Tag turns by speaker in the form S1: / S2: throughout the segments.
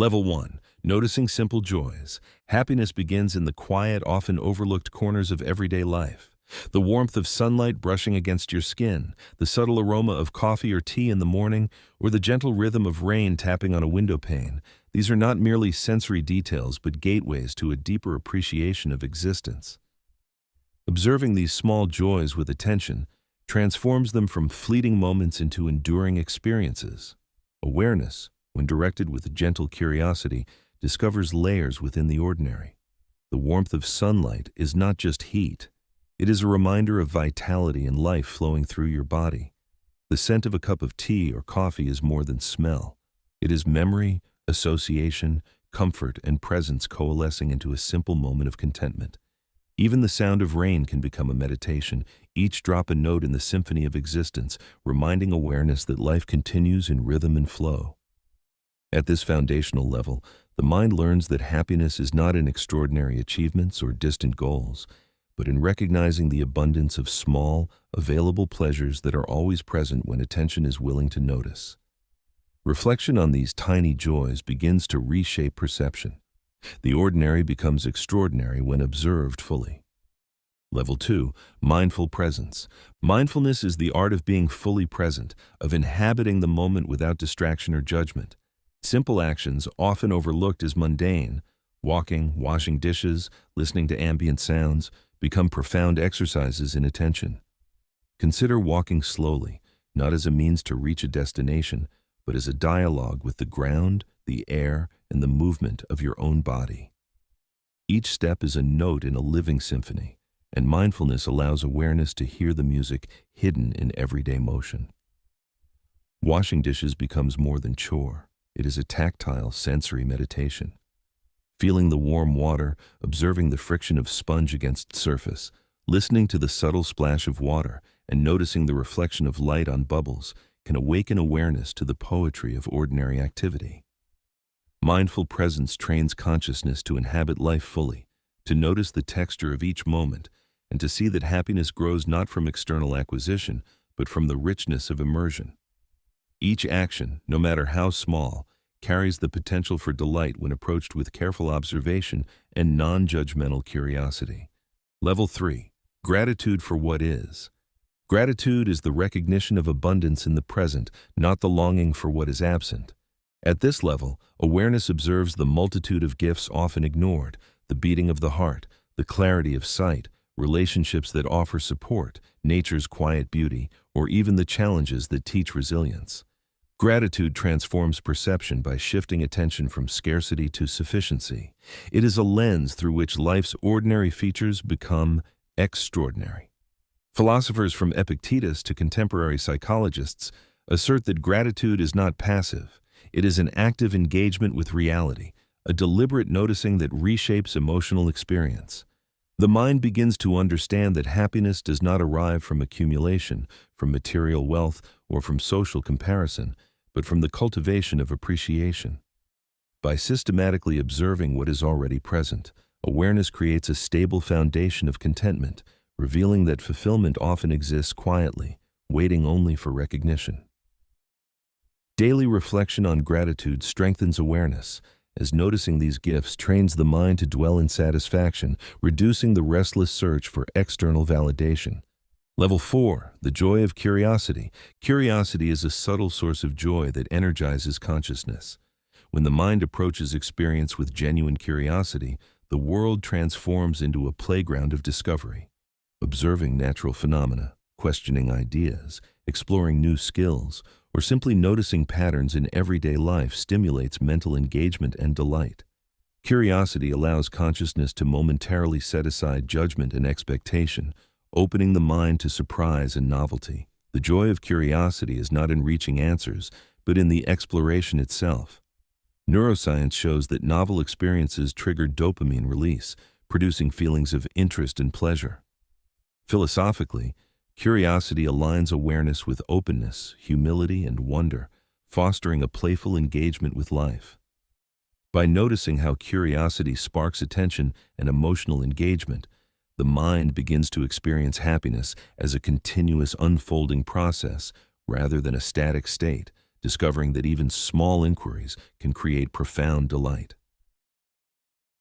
S1: Level 1. Noticing simple joys. Happiness begins in the quiet, often overlooked corners of everyday life. The warmth of sunlight brushing against your skin, the subtle aroma of coffee or tea in the morning, or the gentle rhythm of rain tapping on a window pane. These are not merely sensory details, but gateways to a deeper appreciation of existence. Observing these small joys with attention transforms them from fleeting moments into enduring experiences. Awareness, when directed with gentle curiosity, discovers layers within the ordinary. The warmth of sunlight is not just heat. It is a reminder of vitality and life flowing through your body. The scent of a cup of tea or coffee is more than smell. It is memory, association, comfort, and presence coalescing into a simple moment of contentment. Even the sound of rain can become a meditation, each drop a note in the symphony of existence, reminding awareness that life continues in rhythm and flow. At this foundational level, the mind learns that happiness is not in extraordinary achievements or distant goals, but in recognizing the abundance of small, available pleasures that are always present when attention is willing to notice. Reflection on these tiny joys begins to reshape perception. The ordinary becomes extraordinary when observed fully. Level 2. Mindful presence. Mindfulness is the art of being fully present, of inhabiting the moment without distraction or judgment. Simple actions, often overlooked as mundane, walking, washing dishes, listening to ambient sounds, become profound exercises in attention. Consider walking slowly, not as a means to reach a destination, but as a dialogue with the ground, the air, and the movement of your own body. Each step is a note in a living symphony, and mindfulness allows awareness to hear the music hidden in everyday motion. Washing dishes becomes more than chore. It is a tactile, sensory meditation. Feeling the warm water, observing the friction of sponge against surface, listening to the subtle splash of water, and noticing the reflection of light on bubbles can awaken awareness to the poetry of ordinary activity. Mindful presence trains consciousness to inhabit life fully, to notice the texture of each moment, and to see that happiness grows not from external acquisition, but from the richness of immersion. Each action, no matter how small, carries the potential for delight when approached with careful observation and non-judgmental curiosity. Level 3. Gratitude for what is. Gratitude is the recognition of abundance in the present, not the longing for what is absent. At this level, awareness observes the multitude of gifts often ignored, the beating of the heart, the clarity of sight, relationships that offer support, nature's quiet beauty, or even the challenges that teach resilience. Gratitude transforms perception by shifting attention from scarcity to sufficiency. It is a lens through which life's ordinary features become extraordinary. Philosophers from Epictetus to contemporary psychologists assert that gratitude is not passive. It is an active engagement with reality, a deliberate noticing that reshapes emotional experience. The mind begins to understand that happiness does not arrive from accumulation, from material wealth, or from social comparison, but from the cultivation of appreciation. By systematically observing what is already present, awareness creates a stable foundation of contentment, revealing that fulfillment often exists quietly, waiting only for recognition. Daily reflection on gratitude strengthens awareness, as noticing these gifts trains the mind to dwell in satisfaction, reducing the restless search for external validation. Level 4. The joy of curiosity. Curiosity is a subtle source of joy that energizes consciousness. When the mind approaches experience with genuine curiosity, the world transforms into a playground of discovery. Observing natural phenomena, questioning ideas, exploring new skills, or simply noticing patterns in everyday life stimulates mental engagement and delight. Curiosity allows consciousness to momentarily set aside judgment and expectation, opening the mind to surprise and novelty. The joy of curiosity is not in reaching answers, but in the exploration itself. Neuroscience shows that novel experiences trigger dopamine release, producing feelings of interest and pleasure. Philosophically, curiosity aligns awareness with openness, humility, and wonder, fostering a playful engagement with life. By noticing how curiosity sparks attention and emotional engagement, the mind begins to experience happiness as a continuous unfolding process rather than a static state, discovering that even small inquiries can create profound delight.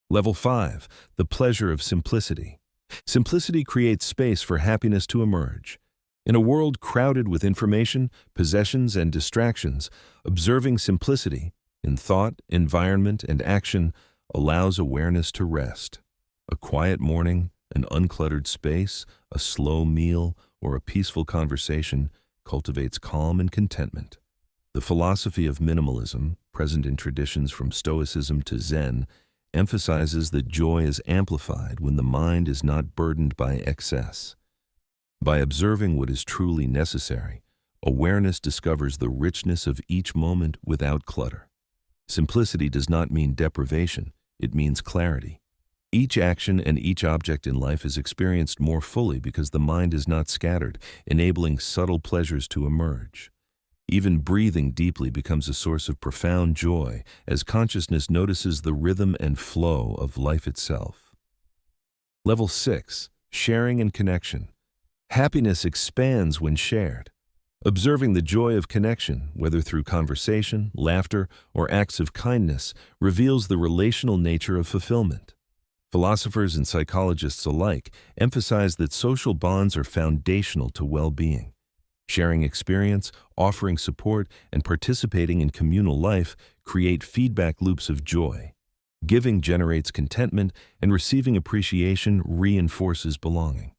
S1: Level 5. The pleasure of simplicity. Simplicity creates space for happiness to emerge. In a world crowded with information, possessions, and distractions, observing simplicity in thought, environment, and action allows awareness to rest. A quiet morning, an uncluttered space, a slow meal, or a peaceful conversation cultivates calm and contentment. The philosophy of minimalism, present in traditions from Stoicism to Zen, emphasizes that joy is amplified when the mind is not burdened by excess. By observing what is truly necessary, awareness discovers the richness of each moment without clutter. Simplicity does not mean deprivation, it means clarity. Each action and each object in life is experienced more fully because the mind is not scattered, enabling subtle pleasures to emerge. Even breathing deeply becomes a source of profound joy as consciousness notices the rhythm and flow of life itself. Level 6. Sharing and connection. Happiness expands when shared. Observing the joy of connection, whether through conversation, laughter, or acts of kindness, reveals the relational nature of fulfillment. Philosophers and psychologists alike emphasize that social bonds are foundational to well-being. Sharing experience, offering support, and participating in communal life create feedback loops of joy. Giving generates contentment, and receiving appreciation reinforces belonging.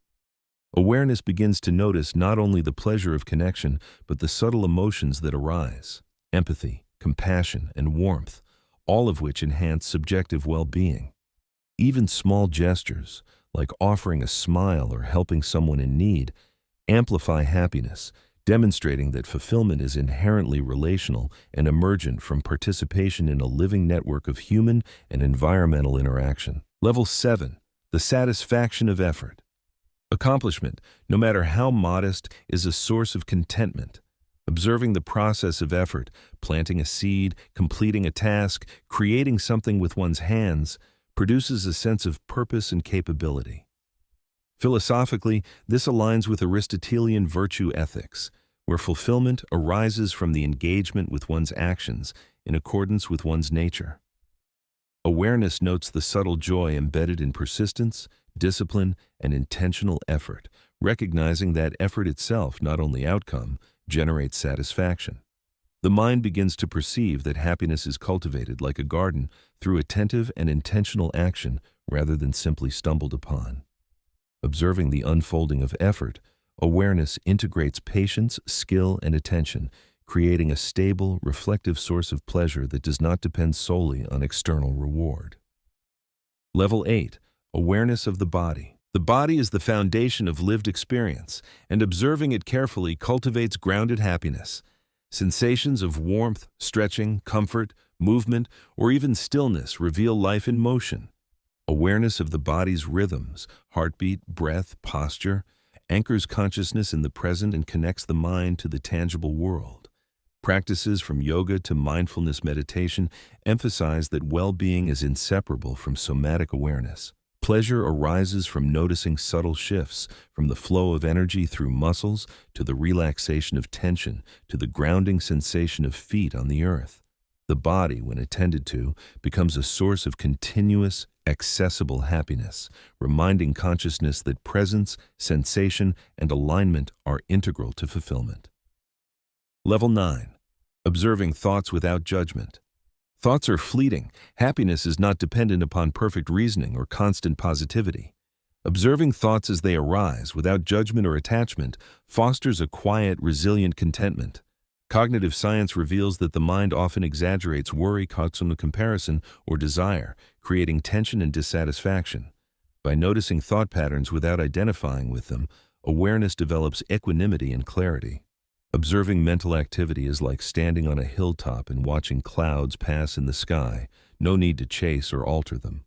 S1: Awareness begins to notice not only the pleasure of connection, but the subtle emotions that arise: empathy, compassion, and warmth, all of which enhance subjective well-being. Even small gestures, like offering a smile or helping someone in need, amplify happiness, demonstrating that fulfillment is inherently relational and emergent from participation in a living network of human and environmental interaction. Level 7. The satisfaction of effort. Accomplishment, no matter how modest, is a source of contentment. Observing the process of effort, planting a seed, completing a task, creating something with one's hands, produces a sense of purpose and capability. Philosophically, this aligns with Aristotelian virtue ethics, where fulfillment arises from the engagement with one's actions in accordance with one's nature. Awareness notes the subtle joy embedded in persistence, discipline, and intentional effort, recognizing that effort itself, not only outcome, generates satisfaction. The mind begins to perceive that happiness is cultivated like a garden through attentive and intentional action rather than simply stumbled upon. Observing the unfolding of effort, awareness integrates patience, skill, and attention, creating a stable, reflective source of pleasure that does not depend solely on external reward. Level 8. Awareness of the body. The body is the foundation of lived experience, and observing it carefully cultivates grounded happiness. Sensations of warmth, stretching, comfort, movement, or even stillness reveal life in motion. Awareness of the body's rhythms, heartbeat, breath, posture, anchors consciousness in the present and connects the mind to the tangible world. Practices from yoga to mindfulness meditation emphasize that well-being is inseparable from somatic awareness. Pleasure arises from noticing subtle shifts, from the flow of energy through muscles to the relaxation of tension to the grounding sensation of feet on the earth. The body, when attended to, becomes a source of continuous, accessible happiness, reminding consciousness that presence, sensation, and alignment are integral to fulfillment. Level 9. Observing thoughts without judgment. Thoughts are fleeting. Happiness is not dependent upon perfect reasoning or constant positivity. Observing thoughts as they arise, without judgment or attachment, fosters a quiet, resilient contentment. Cognitive science reveals that the mind often exaggerates worry, comparison, or desire, creating tension and dissatisfaction. By noticing thought patterns without identifying with them, awareness develops equanimity and clarity. Observing mental activity is like standing on a hilltop and watching clouds pass in the sky, no need to chase or alter them.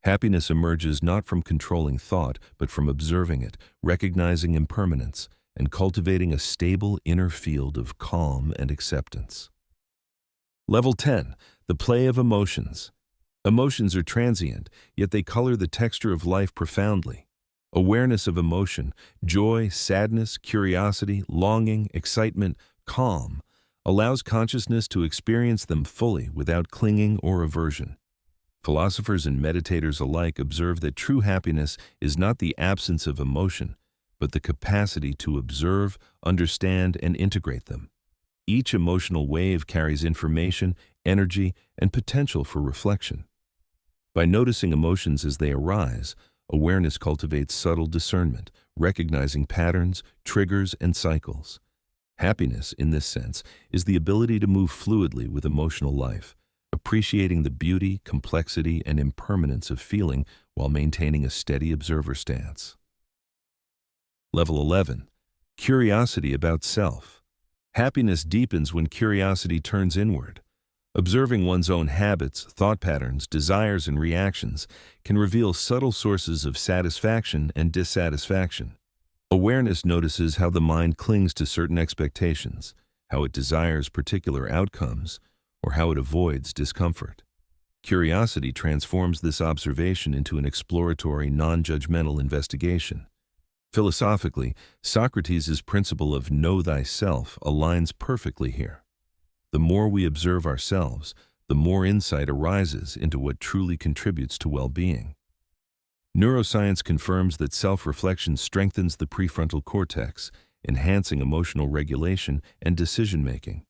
S1: Happiness emerges not from controlling thought, but from observing it, recognizing impermanence, and cultivating a stable inner field of calm and acceptance. Level 10. The play of emotions. Emotions are transient, yet they color the texture of life profoundly. Awareness of emotion, joy, sadness, curiosity, longing, excitement, calm, allows consciousness to experience them fully without clinging or aversion. Philosophers and meditators alike observe that true happiness is not the absence of emotion, but the capacity to observe, understand, and integrate them. Each emotional wave carries information, energy, and potential for reflection. By noticing emotions as they arise, awareness cultivates subtle discernment, recognizing patterns, triggers, and cycles. Happiness, in this sense, is the ability to move fluidly with emotional life, appreciating the beauty, complexity, and impermanence of feeling while maintaining a steady observer stance. Level 11. Curiosity about self. Happiness deepens when curiosity turns inward. Observing one's own habits, thought patterns, desires, and reactions can reveal subtle sources of satisfaction and dissatisfaction. Awareness notices how the mind clings to certain expectations, how it desires particular outcomes, or how it avoids discomfort. Curiosity transforms this observation into an exploratory, non-judgmental investigation. Philosophically, Socrates' principle of know thyself aligns perfectly here. The more we observe ourselves, the more insight arises into what truly contributes to well-being. Neuroscience confirms that self-reflection strengthens the prefrontal cortex, enhancing emotional regulation and decision-making.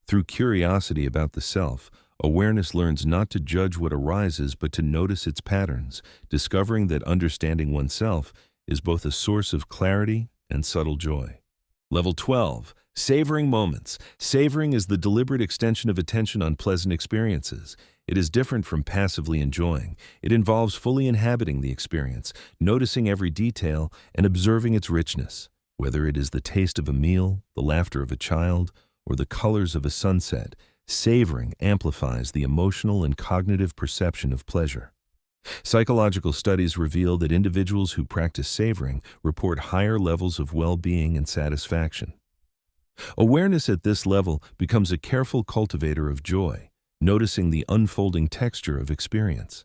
S1: Through curiosity about the self, awareness learns not to judge what arises but to notice its patterns, discovering that understanding oneself is both a source of clarity and subtle joy. Level 12. Savoring moments. Savoring is the deliberate extension of attention on pleasant experiences. It is different from passively enjoying. It involves fully inhabiting the experience, noticing every detail, and observing its richness. Whether it is the taste of a meal, the laughter of a child, or the colors of a sunset, savoring amplifies the emotional and cognitive perception of pleasure. Psychological studies reveal that individuals who practice savoring report higher levels of well-being and satisfaction. Awareness at this level becomes a careful cultivator of joy, noticing the unfolding texture of experience.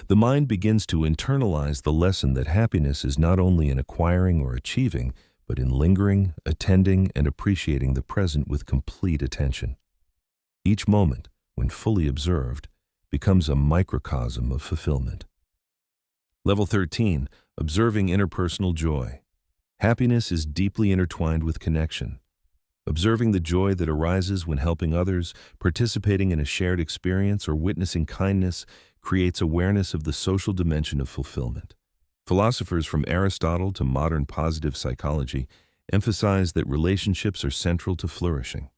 S1: The mind begins to internalize the lesson that happiness is not only in acquiring or achieving, but in lingering, attending, and appreciating the present with complete attention. Each moment, when fully observed, becomes a microcosm of fulfillment. Level 13. Observing interpersonal joy. Happiness is deeply intertwined with connection. Observing the joy that arises when helping others, participating in a shared experience, or witnessing kindness creates awareness of the social dimension of fulfillment. Philosophers from Aristotle to modern positive psychology emphasize that relationships are central to flourishing.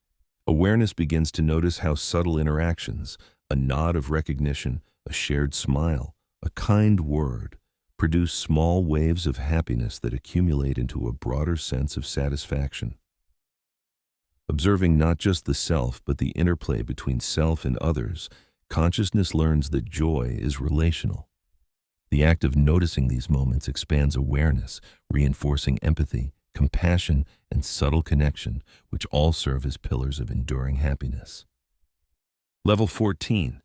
S1: Awareness begins to notice how subtle interactions, a nod of recognition, a shared smile, a kind word, produce small waves of happiness that accumulate into a broader sense of satisfaction. Observing not just the self but the interplay between self and others, consciousness learns that joy is relational. The act of noticing these moments expands awareness, reinforcing empathy, compassion, and subtle connection, which all serve as pillars of enduring happiness. Level 14.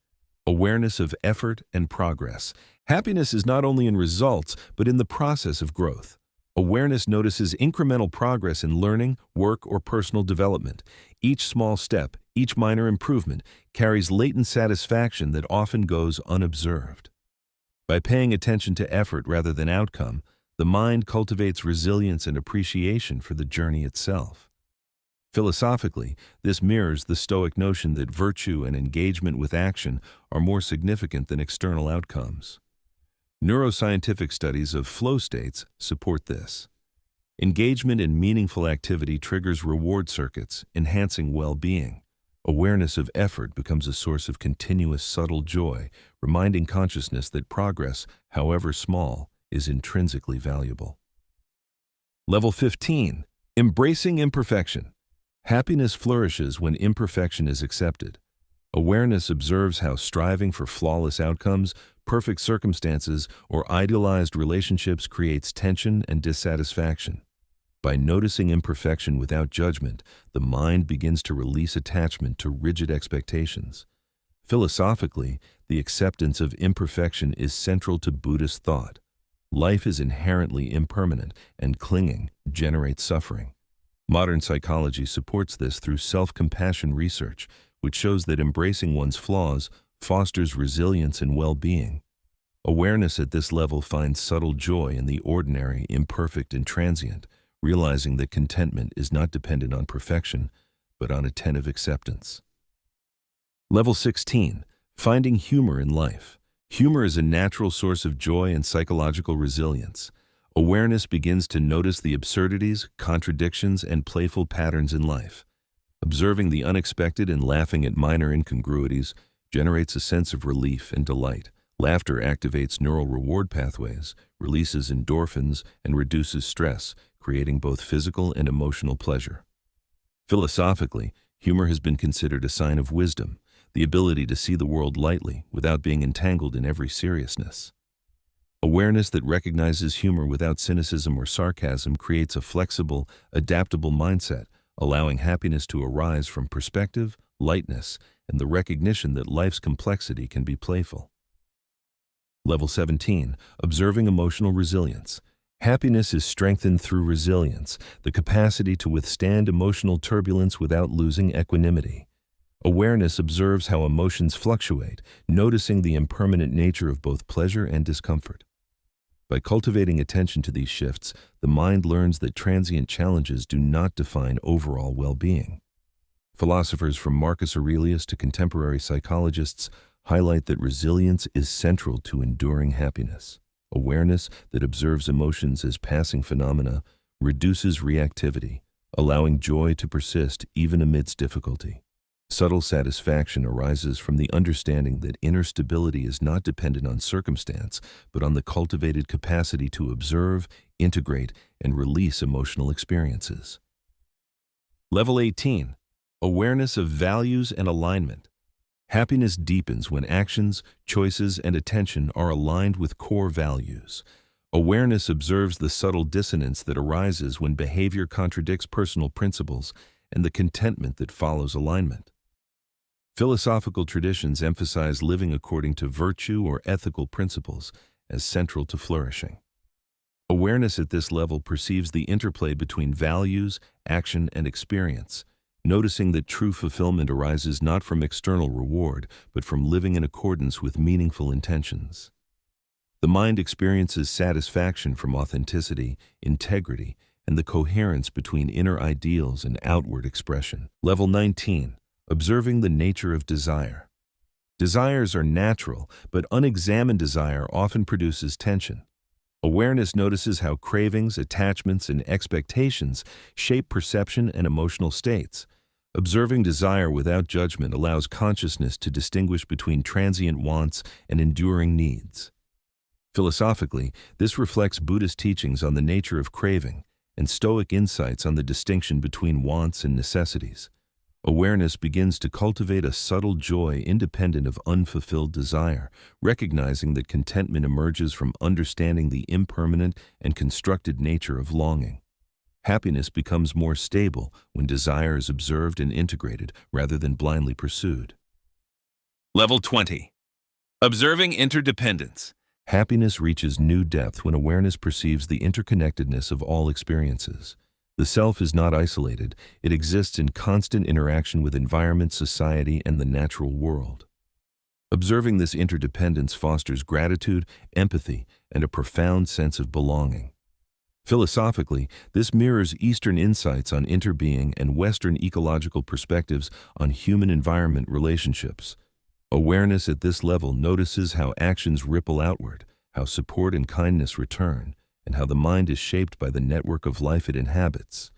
S1: Awareness of effort and progress. Happiness is not only in results, but in the process of growth. Awareness notices incremental progress in learning, work, or personal development. Each small step, each minor improvement, carries latent satisfaction that often goes unobserved. By paying attention to effort rather than outcome, the mind cultivates resilience and appreciation for the journey itself. Philosophically, this mirrors the Stoic notion that virtue and engagement with action are more significant than external outcomes. Neuroscientific studies of flow states support this. Engagement in meaningful activity triggers reward circuits, enhancing well-being. Awareness of effort becomes a source of continuous subtle joy, reminding consciousness that progress, however small, is intrinsically valuable. Level 15. Embracing imperfection. Happiness flourishes when imperfection is accepted. Awareness observes how striving for flawless outcomes, perfect circumstances, or idealized relationships creates tension and dissatisfaction. By noticing imperfection without judgment, the mind begins to release attachment to rigid expectations. Philosophically, the acceptance of imperfection is central to Buddhist thought. Life is inherently impermanent, and clinging generates suffering. Modern psychology supports this through self-compassion research, which shows that embracing one's flaws fosters resilience and well-being. Awareness at this level finds subtle joy in the ordinary, imperfect, and transient, realizing that contentment is not dependent on perfection, but on attentive acceptance. Level 16. Finding humor in life. Humor is a natural source of joy and psychological resilience. Awareness begins to notice the absurdities, contradictions, and playful patterns in life. Observing the unexpected and laughing at minor incongruities generates a sense of relief and delight. Laughter activates neural reward pathways, releases endorphins, and reduces stress, creating both physical and emotional pleasure. Philosophically, humor has been considered a sign of wisdom, the ability to see the world lightly without being entangled in every seriousness. Awareness that recognizes humor without cynicism or sarcasm creates a flexible, adaptable mindset, allowing happiness to arise from perspective, lightness, and the recognition that life's complexity can be playful. Level 17. Observing emotional resilience. Happiness is strengthened through resilience, the capacity to withstand emotional turbulence without losing equanimity. Awareness observes how emotions fluctuate, noticing the impermanent nature of both pleasure and discomfort. By cultivating attention to these shifts, the mind learns that transient challenges do not define overall well-being. Philosophers from Marcus Aurelius to contemporary psychologists highlight that resilience is central to enduring happiness. Awareness that observes emotions as passing phenomena reduces reactivity, allowing joy to persist even amidst difficulty. Subtle satisfaction arises from the understanding that inner stability is not dependent on circumstance, but on the cultivated capacity to observe, integrate, and release emotional experiences. Level 18. Awareness of values and alignment. Happiness deepens when actions, choices, and attention are aligned with core values. Awareness observes the subtle dissonance that arises when behavior contradicts personal principles and the contentment that follows alignment. Philosophical traditions emphasize living according to virtue or ethical principles as central to flourishing. Awareness at this level perceives the interplay between values, action, and experience, noticing that true fulfillment arises not from external reward, but from living in accordance with meaningful intentions. The mind experiences satisfaction from authenticity, integrity, and the coherence between inner ideals and outward expression. Level 19. Observing the nature of desire. Desires are natural, but unexamined desire often produces tension. Awareness notices how cravings, attachments, and expectations shape perception and emotional states. Observing desire without judgment allows consciousness to distinguish between transient wants and enduring needs. Philosophically, this reflects Buddhist teachings on the nature of craving and Stoic insights on the distinction between wants and necessities. Awareness begins to cultivate a subtle joy independent of unfulfilled desire, recognizing that contentment emerges from understanding the impermanent and constructed nature of longing. Happiness becomes more stable when desire is observed and integrated rather than blindly pursued. Level 20. Observing interdependence. Happiness reaches new depth when awareness perceives the interconnectedness of all experiences. The self is not isolated, it exists in constant interaction with environment, society, and the natural world. Observing this interdependence fosters gratitude, empathy, and a profound sense of belonging. Philosophically, this mirrors Eastern insights on interbeing and Western ecological perspectives on human-environment relationships. Awareness at this level notices how actions ripple outward, how support and kindness return, and how the mind is shaped by the network of life it inhabits.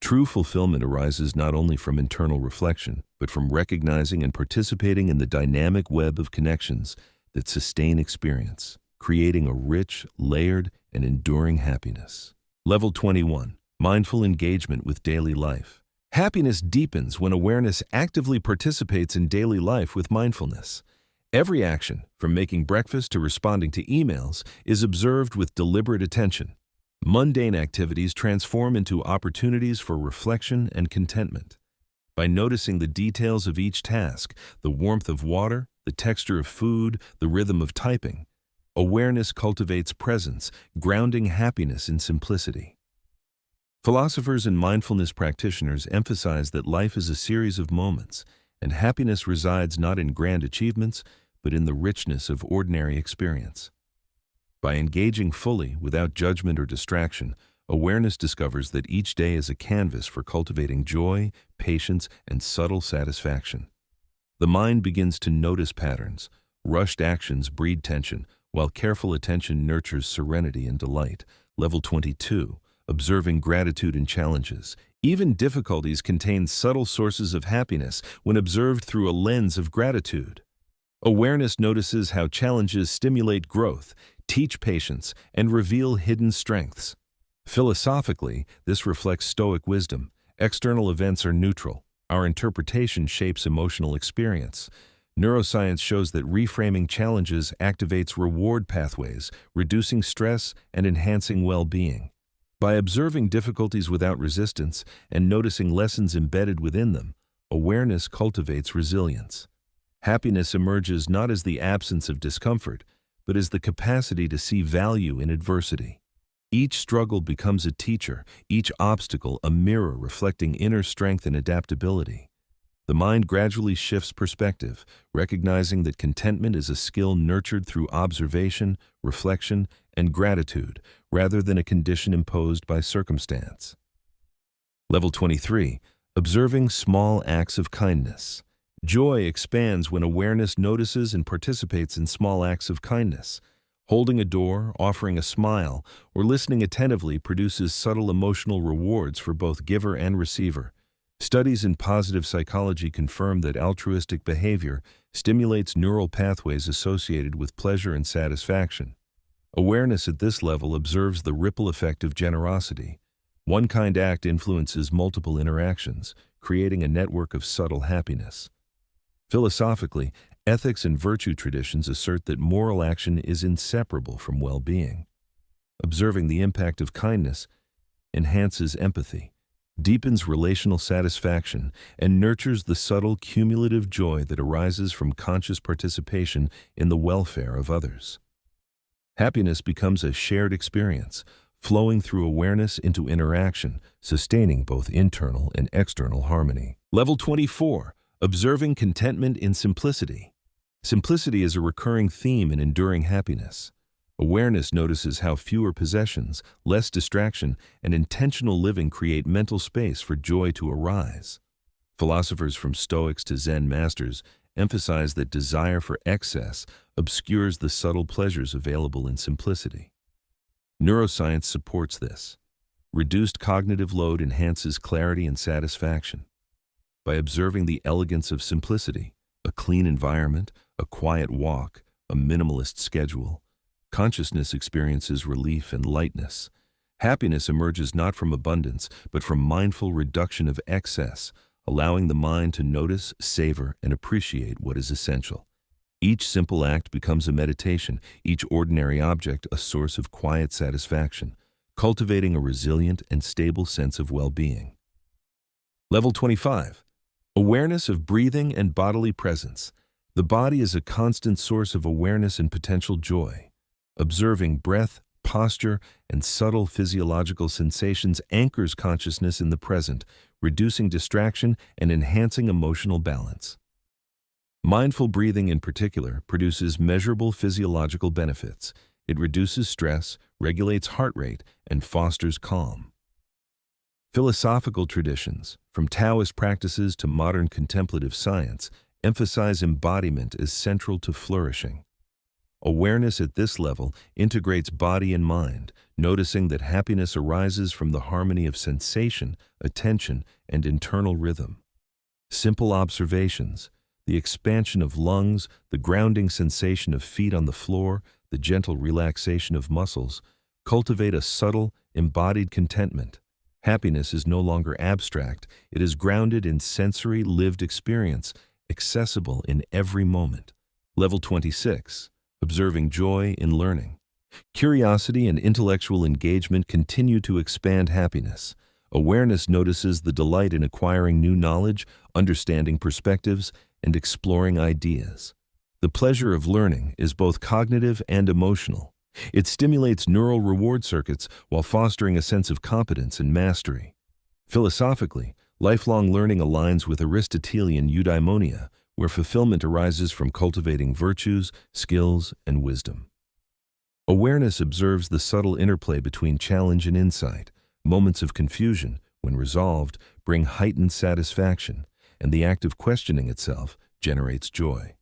S1: True fulfillment arises not only from internal reflection, but from recognizing and participating in the dynamic web of connections that sustain experience, creating a rich, layered, and enduring happiness. Level 21. Mindful engagement with daily life. Happiness deepens when awareness actively participates in daily life with mindfulness. Every action, from making breakfast to responding to emails, is observed with deliberate attention. Mundane activities transform into opportunities for reflection and contentment. By noticing the details of each task, the warmth of water, the texture of food, the rhythm of typing, awareness cultivates presence, grounding happiness in simplicity. Philosophers and mindfulness practitioners emphasize that life is a series of moments, and happiness resides not in grand achievements, but in the richness of ordinary experience. By engaging fully, without judgment or distraction, awareness discovers that each day is a canvas for cultivating joy, patience, and subtle satisfaction. The mind begins to notice patterns. Rushed actions breed tension, while careful attention nurtures serenity and delight. Level 22. Observing gratitude in challenges. Even difficulties contain subtle sources of happiness when observed through a lens of gratitude. Awareness notices how challenges stimulate growth, teach patience, and reveal hidden strengths. Philosophically, this reflects Stoic wisdom. External events are neutral. Our interpretation shapes emotional experience. Neuroscience shows that reframing challenges activates reward pathways, reducing stress and enhancing well-being. By observing difficulties without resistance and noticing lessons embedded within them, awareness cultivates resilience. Happiness emerges not as the absence of discomfort, but as the capacity to see value in adversity. Each struggle becomes a teacher, each obstacle a mirror reflecting inner strength and adaptability. The mind gradually shifts perspective, recognizing that contentment is a skill nurtured through observation, reflection, and gratitude, rather than a condition imposed by circumstance. Level 23. Observing small acts of kindness. Joy expands when awareness notices and participates in small acts of kindness. Holding a door, offering a smile, or listening attentively produces subtle emotional rewards for both giver and receiver. Studies in positive psychology confirm that altruistic behavior stimulates neural pathways associated with pleasure and satisfaction. Awareness at this level observes the ripple effect of generosity. One kind act influences multiple interactions, creating a network of subtle happiness. Philosophically, ethics and virtue traditions assert that moral action is inseparable from well-being. Observing the impact of kindness enhances empathy, deepens relational satisfaction, and nurtures the subtle cumulative joy that arises from conscious participation in the welfare of others. Happiness becomes a shared experience, flowing through awareness into interaction, sustaining both internal and external harmony. Level 24. Observing contentment in simplicity. Simplicity is a recurring theme in enduring happiness. Awareness notices how fewer possessions, less distraction, and intentional living create mental space for joy to arise. Philosophers from Stoics to Zen masters emphasize that desire for excess obscures the subtle pleasures available in simplicity. Neuroscience supports this. Reduced cognitive load enhances clarity and satisfaction. By observing the elegance of simplicity, a clean environment, a quiet walk, a minimalist schedule, consciousness experiences relief and lightness. Happiness emerges not from abundance, but from mindful reduction of excess, allowing the mind to notice, savor, and appreciate what is essential. Each simple act becomes a meditation, each ordinary object a source of quiet satisfaction, cultivating a resilient and stable sense of well-being. Level 25. Awareness of breathing and bodily presence. The body is a constant source of awareness and potential joy. Observing breath, posture, and subtle physiological sensations anchors consciousness in the present, reducing distraction and enhancing emotional balance. Mindful breathing in particular produces measurable physiological benefits. It reduces stress, regulates heart rate, and fosters calm. Philosophical traditions, from Taoist practices to modern contemplative science, emphasize embodiment as central to flourishing. Awareness at this level integrates body and mind, noticing that happiness arises from the harmony of sensation, attention, and internal rhythm. Simple observations, the expansion of lungs, the grounding sensation of feet on the floor, the gentle relaxation of muscles, cultivate a subtle, embodied contentment. Happiness is no longer abstract, it is grounded in sensory, lived experience, accessible in every moment. Level 26. Observing joy in learning. Curiosity and intellectual engagement continue to expand happiness. Awareness notices the delight in acquiring new knowledge, understanding perspectives, and exploring ideas. The pleasure of learning is both cognitive and emotional. It stimulates neural reward circuits while fostering a sense of competence and mastery. Philosophically, lifelong learning aligns with Aristotelian eudaimonia, where fulfillment arises from cultivating virtues, skills, and wisdom. Awareness observes the subtle interplay between challenge and insight. Moments of confusion, when resolved, bring heightened satisfaction, and the act of questioning itself generates joy.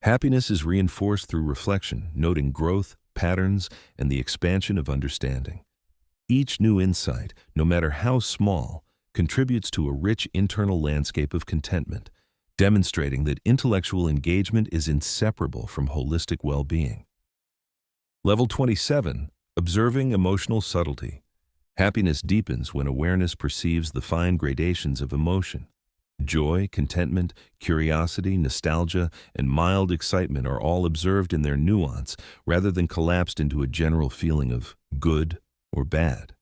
S1: Happiness is reinforced through reflection, noting growth, patterns, and the expansion of understanding. Each new insight, no matter how small, contributes to a rich internal landscape of contentment, demonstrating that intellectual engagement is inseparable from holistic well-being. Level 27, observing emotional subtlety. Happiness deepens when awareness perceives the fine gradations of emotion. Joy, contentment, curiosity, nostalgia, and mild excitement are all observed in their nuance rather than collapsed into a general feeling of good or bad.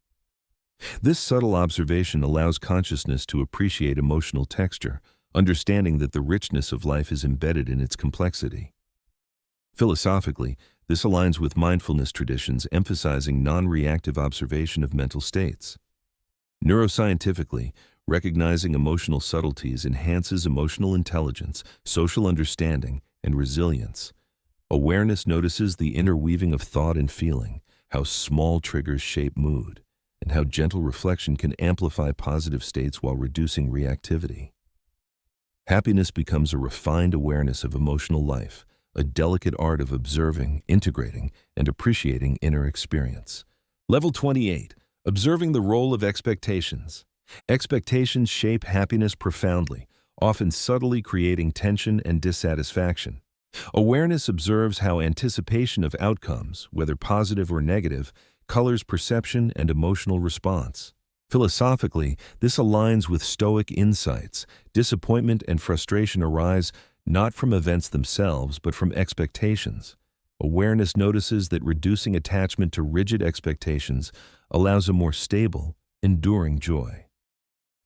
S1: This subtle observation allows consciousness to appreciate emotional texture, understanding that the richness of life is embedded in its complexity. Philosophically, this aligns with mindfulness traditions emphasizing non-reactive observation of mental states. Neuroscientifically, recognizing emotional subtleties enhances emotional intelligence, social understanding, and resilience. Awareness notices the interweaving of thought and feeling, how small triggers shape mood, and how gentle reflection can amplify positive states while reducing reactivity. Happiness becomes a refined awareness of emotional life, a delicate art of observing, integrating, and appreciating inner experience. Level 28, observing the role of expectations. Expectations shape happiness profoundly, often subtly creating tension and dissatisfaction. Awareness observes how anticipation of outcomes, whether positive or negative, colors perception and emotional response. Philosophically, this aligns with Stoic insights. Disappointment and frustration arise not from events themselves, but from expectations. Awareness notices that reducing attachment to rigid expectations allows a more stable, enduring joy.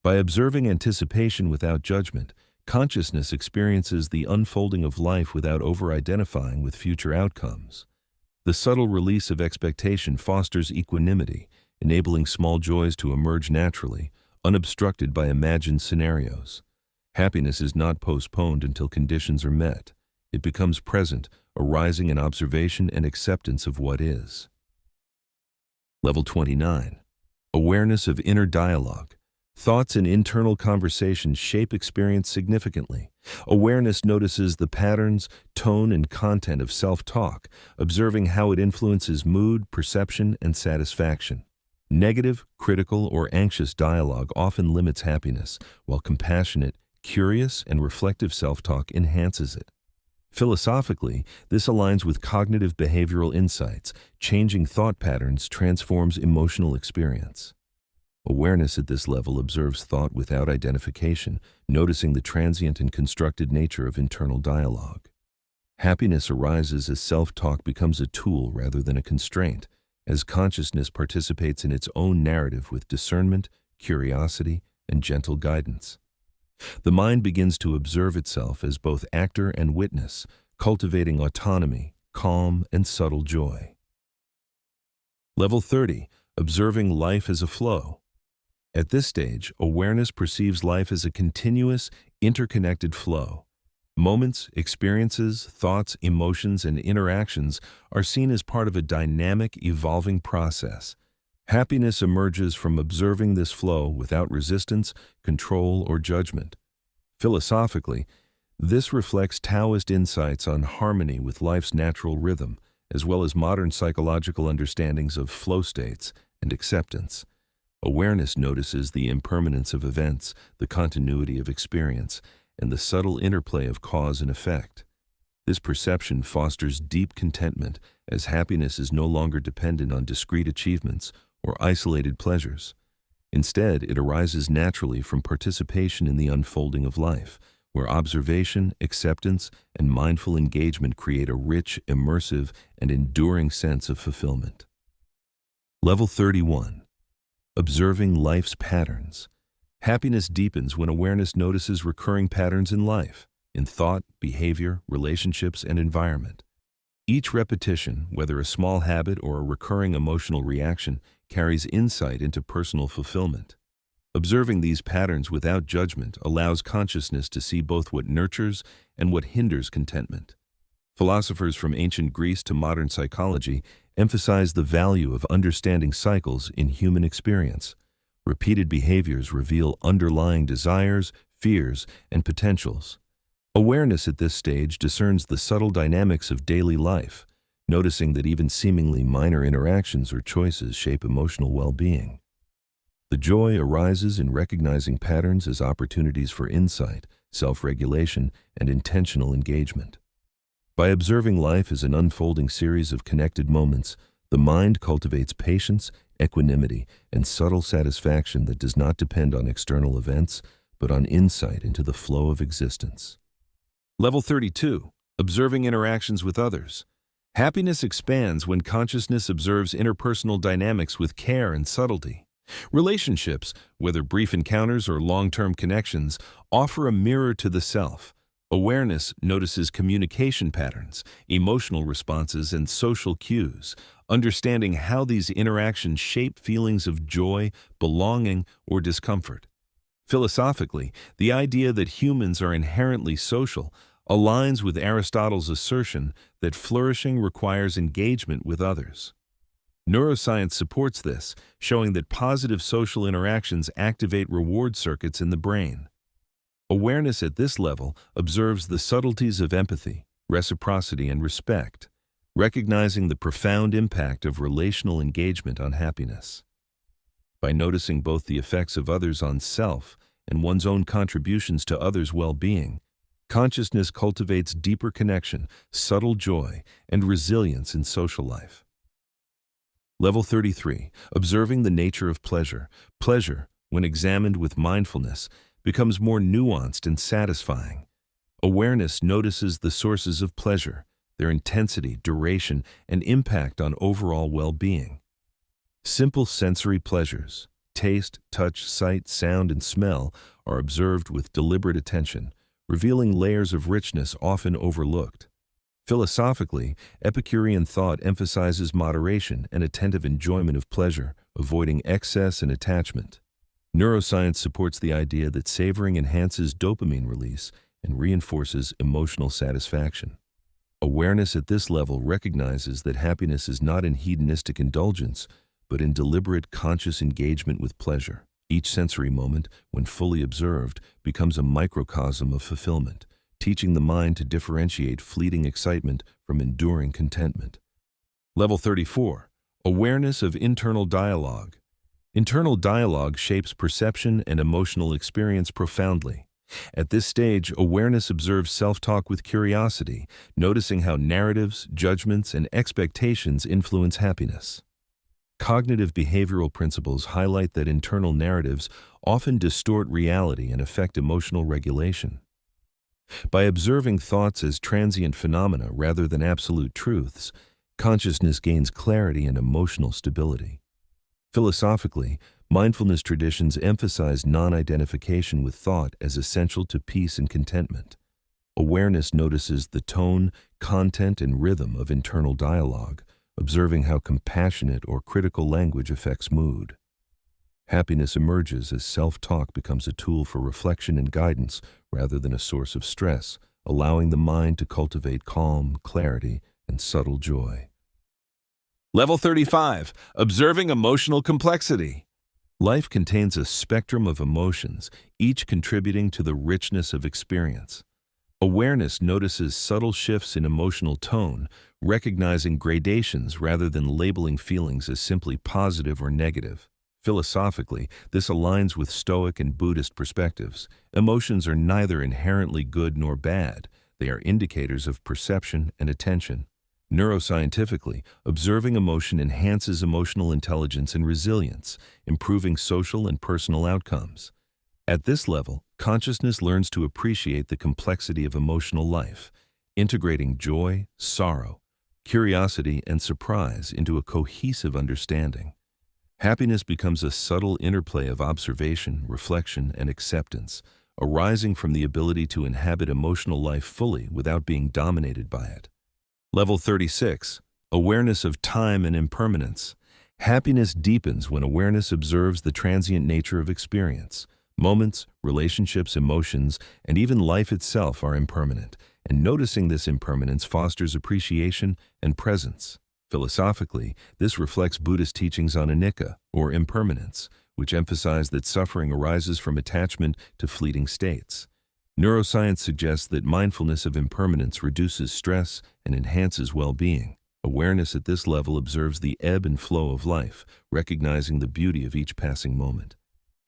S1: By observing anticipation without judgment, consciousness experiences the unfolding of life without over-identifying with future outcomes. The subtle release of expectation fosters equanimity, enabling small joys to emerge naturally, unobstructed by imagined scenarios. Happiness is not postponed until conditions are met. It becomes present, arising in observation and acceptance of what is. Level 29. Awareness of inner dialogue. Thoughts and internal conversations shape experience significantly. Awareness notices the patterns, tone, and content of self-talk, observing how it influences mood, perception, and satisfaction. Negative, critical, or anxious dialogue often limits happiness, while compassionate, curious, and reflective self-talk enhances it. Philosophically, this aligns with cognitive behavioral insights. Changing thought patterns transforms emotional experience. Awareness at this level observes thought without identification, noticing the transient and constructed nature of internal dialogue. Happiness arises as self-talk becomes a tool rather than a constraint, as consciousness participates in its own narrative with discernment, curiosity, and gentle guidance. The mind begins to observe itself as both actor and witness, cultivating autonomy, calm, and subtle joy. Level 30, observing life as a flow. At this stage, awareness perceives life as a continuous, interconnected flow. Moments, experiences, thoughts, emotions, and interactions are seen as part of a dynamic, evolving process. Happiness emerges from observing this flow without resistance, control, or judgment. Philosophically, this reflects Taoist insights on harmony with life's natural rhythm, as well as modern psychological understandings of flow states and acceptance. Awareness notices the impermanence of events, the continuity of experience, and the subtle interplay of cause and effect. This perception fosters deep contentment, as happiness is no longer dependent on discrete achievements or isolated pleasures. Instead, it arises naturally from participation in the unfolding of life, where observation, acceptance, and mindful engagement create a rich, immersive, and enduring sense of fulfillment. Level 31. Observing life's patterns. Happiness deepens when awareness notices recurring patterns in life, in thought, behavior, relationships, and environment. Each repetition, whether a small habit or a recurring emotional reaction, carries insight into personal fulfillment. Observing these patterns without judgment allows consciousness to see both what nurtures and what hinders contentment. Philosophers from ancient Greece to modern psychology emphasize the value of understanding cycles in human experience. Repeated behaviors reveal underlying desires, fears, and potentials. Awareness at this stage discerns the subtle dynamics of daily life, noticing that even seemingly minor interactions or choices shape emotional well-being. The joy arises in recognizing patterns as opportunities for insight, self-regulation, and intentional engagement. By observing life as an unfolding series of connected moments, the mind cultivates patience, equanimity, and subtle satisfaction that does not depend on external events, but on insight into the flow of existence. Level 32. Observing interactions with others. Happiness expands when consciousness observes interpersonal dynamics with care and subtlety. Relationships, whether brief encounters or long-term connections, offer a mirror to the self. Awareness notices communication patterns, emotional responses, and social cues, understanding how these interactions shape feelings of joy, belonging, or discomfort. Philosophically, the idea that humans are inherently social aligns with Aristotle's assertion that flourishing requires engagement with others. Neuroscience supports this, showing that positive social interactions activate reward circuits in the brain. Awareness at this level observes the subtleties of empathy, reciprocity, and respect, recognizing the profound impact of relational engagement on happiness. By noticing both the effects of others on self and one's own contributions to others' well-being, consciousness cultivates deeper connection, subtle joy, and resilience in social life. Level 33. Observing the nature of pleasure. Pleasure, when examined with mindfulness, becomes more nuanced and satisfying. Awareness notices the sources of pleasure, their intensity, duration, and impact on overall well-being. Simple sensory pleasures, taste, touch, sight, sound, and smell, are observed with deliberate attention, revealing layers of richness often overlooked. Philosophically, Epicurean thought emphasizes moderation and attentive enjoyment of pleasure, avoiding excess and attachment. Neuroscience supports the idea that savoring enhances dopamine release and reinforces emotional satisfaction. Awareness at this level recognizes that happiness is not in hedonistic indulgence, but in deliberate, conscious engagement with pleasure. Each sensory moment, when fully observed, becomes a microcosm of fulfillment, teaching the mind to differentiate fleeting excitement from enduring contentment. Level 34. Awareness of internal dialogue. Internal dialogue shapes perception and emotional experience profoundly. At this stage, awareness observes self-talk with curiosity, noticing how narratives, judgments, and expectations influence happiness. Cognitive behavioral principles highlight that internal narratives often distort reality and affect emotional regulation. By observing thoughts as transient phenomena rather than absolute truths, consciousness gains clarity and emotional stability. Philosophically, mindfulness traditions emphasize non-identification with thought as essential to peace and contentment. Awareness notices the tone, content, and rhythm of internal dialogue, observing how compassionate or critical language affects mood. Happiness emerges as self-talk becomes a tool for reflection and guidance rather than a source of stress, allowing the mind to cultivate calm, clarity, and subtle joy. Level 35. Observing emotional complexity. Life contains a spectrum of emotions, each contributing to the richness of experience. Awareness notices subtle shifts in emotional tone, recognizing gradations rather than labeling feelings as simply positive or negative. Philosophically, this aligns with Stoic and Buddhist perspectives. Emotions are neither inherently good nor bad. They are indicators of perception and attention. Neuroscientifically, observing emotion enhances emotional intelligence and resilience, improving social and personal outcomes. At this level, consciousness learns to appreciate the complexity of emotional life, integrating joy, sorrow, curiosity, and surprise into a cohesive understanding. Happiness becomes a subtle interplay of observation, reflection, and acceptance, arising from the ability to inhabit emotional life fully without being dominated by it. Level 36. Awareness of time and impermanence. Happiness deepens when awareness observes the transient nature of experience. Moments, relationships, emotions, and even life itself are impermanent, and noticing this impermanence fosters appreciation and presence. Philosophically, this reflects Buddhist teachings on anicca, or impermanence, which emphasize that suffering arises from attachment to fleeting states. Neuroscience suggests that mindfulness of impermanence reduces stress and enhances well-being. Awareness at this level observes the ebb and flow of life, recognizing the beauty of each passing moment.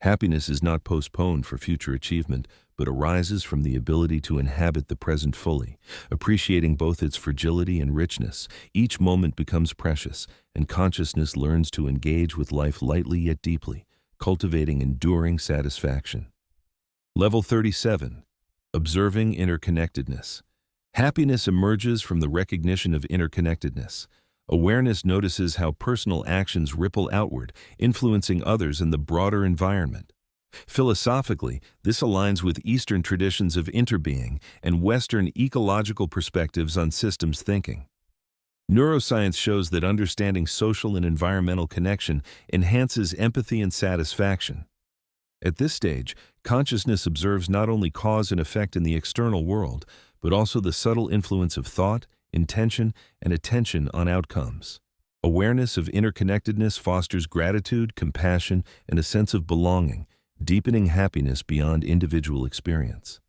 S1: Happiness is not postponed for future achievement, but arises from the ability to inhabit the present fully. Appreciating both its fragility and richness, each moment becomes precious, and consciousness learns to engage with life lightly yet deeply, cultivating enduring satisfaction. Level 37. Observing interconnectedness. Happiness emerges from the recognition of interconnectedness. Awareness notices how personal actions ripple outward, influencing others in the broader environment. Philosophically, this aligns with Eastern traditions of interbeing and Western ecological perspectives on systems thinking. Neuroscience shows that understanding social and environmental connection enhances empathy and satisfaction. At this stage, consciousness observes not only cause and effect in the external world, but also the subtle influence of thought, intention, and attention on outcomes. Awareness of interconnectedness fosters gratitude, compassion, and a sense of belonging, deepening happiness beyond individual experience.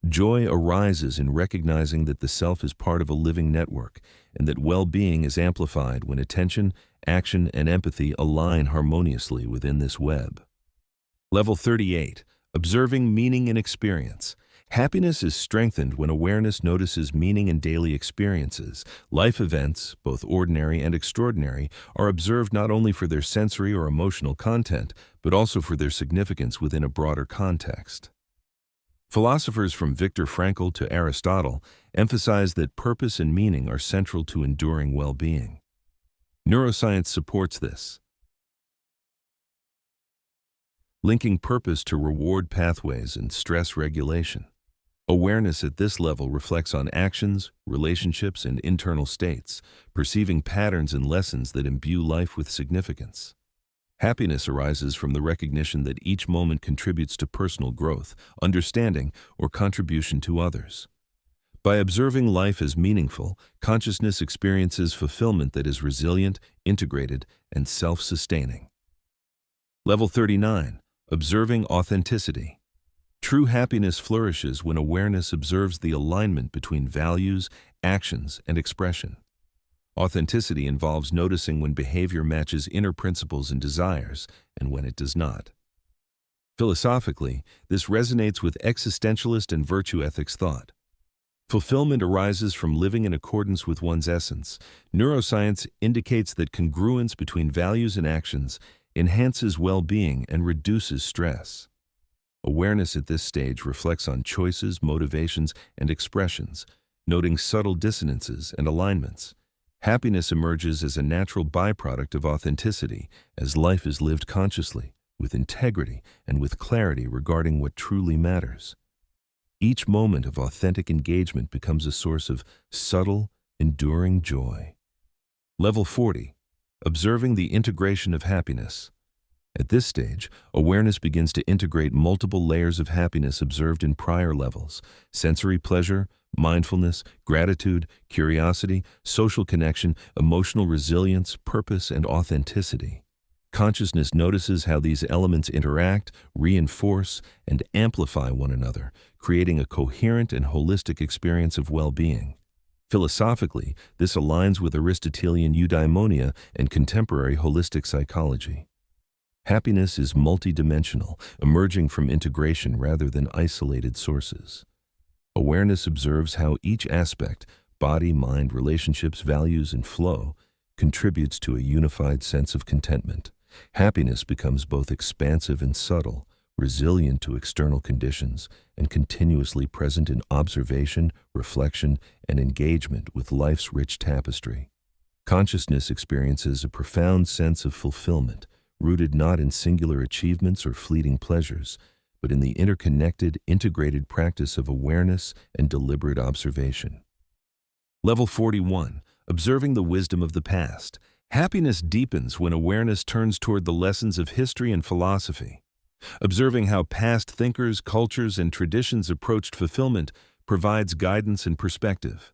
S1: Joy arises in recognizing that the self is part of a living network, and that well-being is amplified when attention, action, and empathy align harmoniously within this web. Level 38. Observing meaning in experience. Happiness is strengthened when awareness notices meaning in daily experiences. Life events, both ordinary and extraordinary, are observed not only for their sensory or emotional content, but also for their significance within a broader context. Philosophers from Viktor Frankl to Aristotle emphasize that purpose and meaning are central to enduring well-being. Neuroscience supports this, linking purpose to reward pathways and stress regulation. Awareness at this level reflects on actions, relationships, and internal states, perceiving patterns and lessons that imbue life with significance. Happiness arises from the recognition that each moment contributes to personal growth, understanding, or contribution to others. By observing life as meaningful, consciousness experiences fulfillment that is resilient, integrated, and self-sustaining. Level 39. Observing authenticity. True happiness flourishes when awareness observes the alignment between values, actions, and expression. Authenticity involves noticing when behavior matches inner principles and desires, and when it does not. Philosophically, this resonates with existentialist and virtue ethics thought. Fulfillment arises from living in accordance with one's essence. Neuroscience indicates that congruence between values and actions enhances well-being and reduces stress. Awareness at this stage reflects on choices, motivations, and expressions, noting subtle dissonances and alignments. Happiness emerges as a natural byproduct of authenticity, as life is lived consciously, with integrity, and with clarity regarding what truly matters. Each moment of authentic engagement becomes a source of subtle, enduring joy. Level 40. Observing the integration of happiness. At this stage, awareness begins to integrate multiple layers of happiness observed in prior levels: sensory pleasure, mindfulness, gratitude, curiosity, social connection, emotional resilience, purpose, and authenticity. Consciousness notices how these elements interact, reinforce, and amplify one another, creating a coherent and holistic experience of well-being. Philosophically, this aligns with Aristotelian eudaimonia and contemporary holistic psychology. Happiness is multidimensional, emerging from integration rather than isolated sources. Awareness observes how each aspect, body, mind, relationships, values, and flow, contributes to a unified sense of contentment. Happiness becomes both expansive and subtle, resilient to external conditions, and continuously present in observation, reflection, and engagement with life's rich tapestry. Consciousness experiences a profound sense of fulfillment, rooted not in singular achievements or fleeting pleasures, but in the interconnected, integrated practice of awareness and deliberate observation. Level 41. Observing the wisdom of the past. Happiness deepens when awareness turns toward the lessons of history and philosophy. Observing how past thinkers, cultures, and traditions approached fulfillment provides guidance and perspective.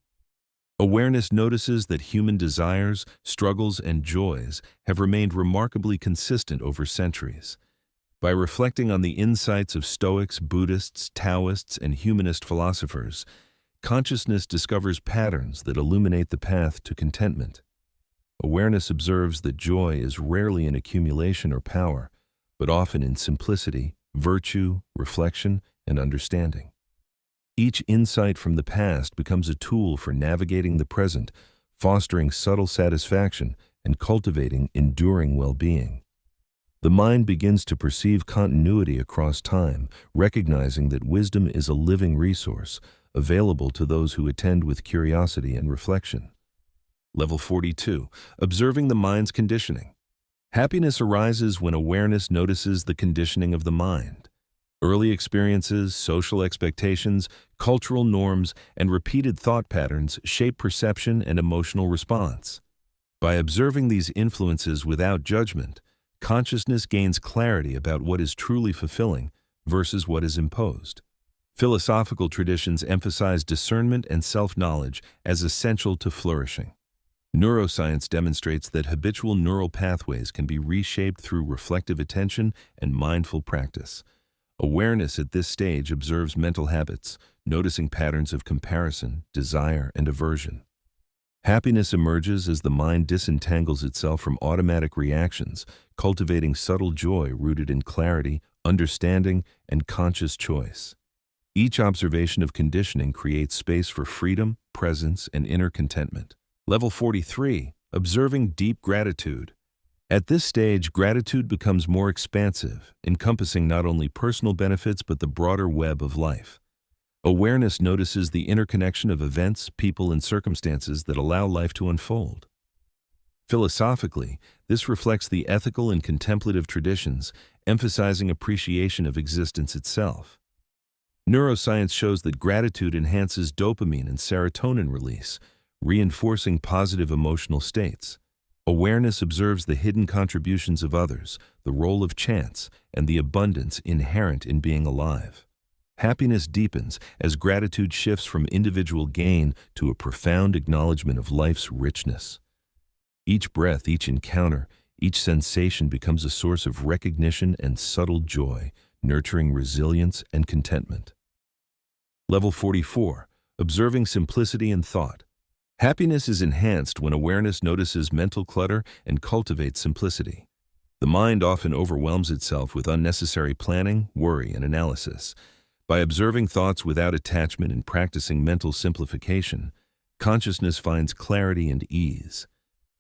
S1: Awareness notices that human desires, struggles, and joys have remained remarkably consistent over centuries. By reflecting on the insights of Stoics, Buddhists, Taoists, and humanist philosophers, consciousness discovers patterns that illuminate the path to contentment. Awareness observes that joy is rarely in accumulation or power, but often in simplicity, virtue, reflection, and understanding. Each insight from the past becomes a tool for navigating the present, fostering subtle satisfaction and cultivating enduring well-being. The mind begins to perceive continuity across time, recognizing that wisdom is a living resource, available to those who attend with curiosity and reflection. Level 42. Observing the mind's conditioning. Happiness arises when awareness notices the conditioning of the mind. Early experiences, social expectations, cultural norms, and repeated thought patterns shape perception and emotional response. By observing these influences without judgment, consciousness gains clarity about what is truly fulfilling versus what is imposed. Philosophical traditions emphasize discernment and self-knowledge as essential to flourishing. Neuroscience demonstrates that habitual neural pathways can be reshaped through reflective attention and mindful practice. Awareness at this stage observes mental habits, noticing patterns of comparison, desire, and aversion. Happiness emerges as the mind disentangles itself from automatic reactions, cultivating subtle joy rooted in clarity, understanding, and conscious choice. Each observation of conditioning creates space for freedom, presence, and inner contentment. Level 43. Observing deep gratitude. At this stage, gratitude becomes more expansive, encompassing not only personal benefits but the broader web of life. Awareness notices the interconnection of events, people, and circumstances that allow life to unfold. Philosophically, this reflects the ethical and contemplative traditions, emphasizing appreciation of existence itself. Neuroscience shows that gratitude enhances dopamine and serotonin release, reinforcing positive emotional states. Awareness observes the hidden contributions of others, the role of chance, and the abundance inherent in being alive. Happiness deepens as gratitude shifts from individual gain to a profound acknowledgement of life's richness. Each breath, each encounter, each sensation becomes a source of recognition and subtle joy, nurturing resilience and contentment. Level 44. Observing simplicity and thought. Happiness is enhanced when awareness notices mental clutter and cultivates simplicity. The mind often overwhelms itself with unnecessary planning, worry, and analysis. By observing thoughts without attachment and practicing mental simplification, consciousness finds clarity and ease.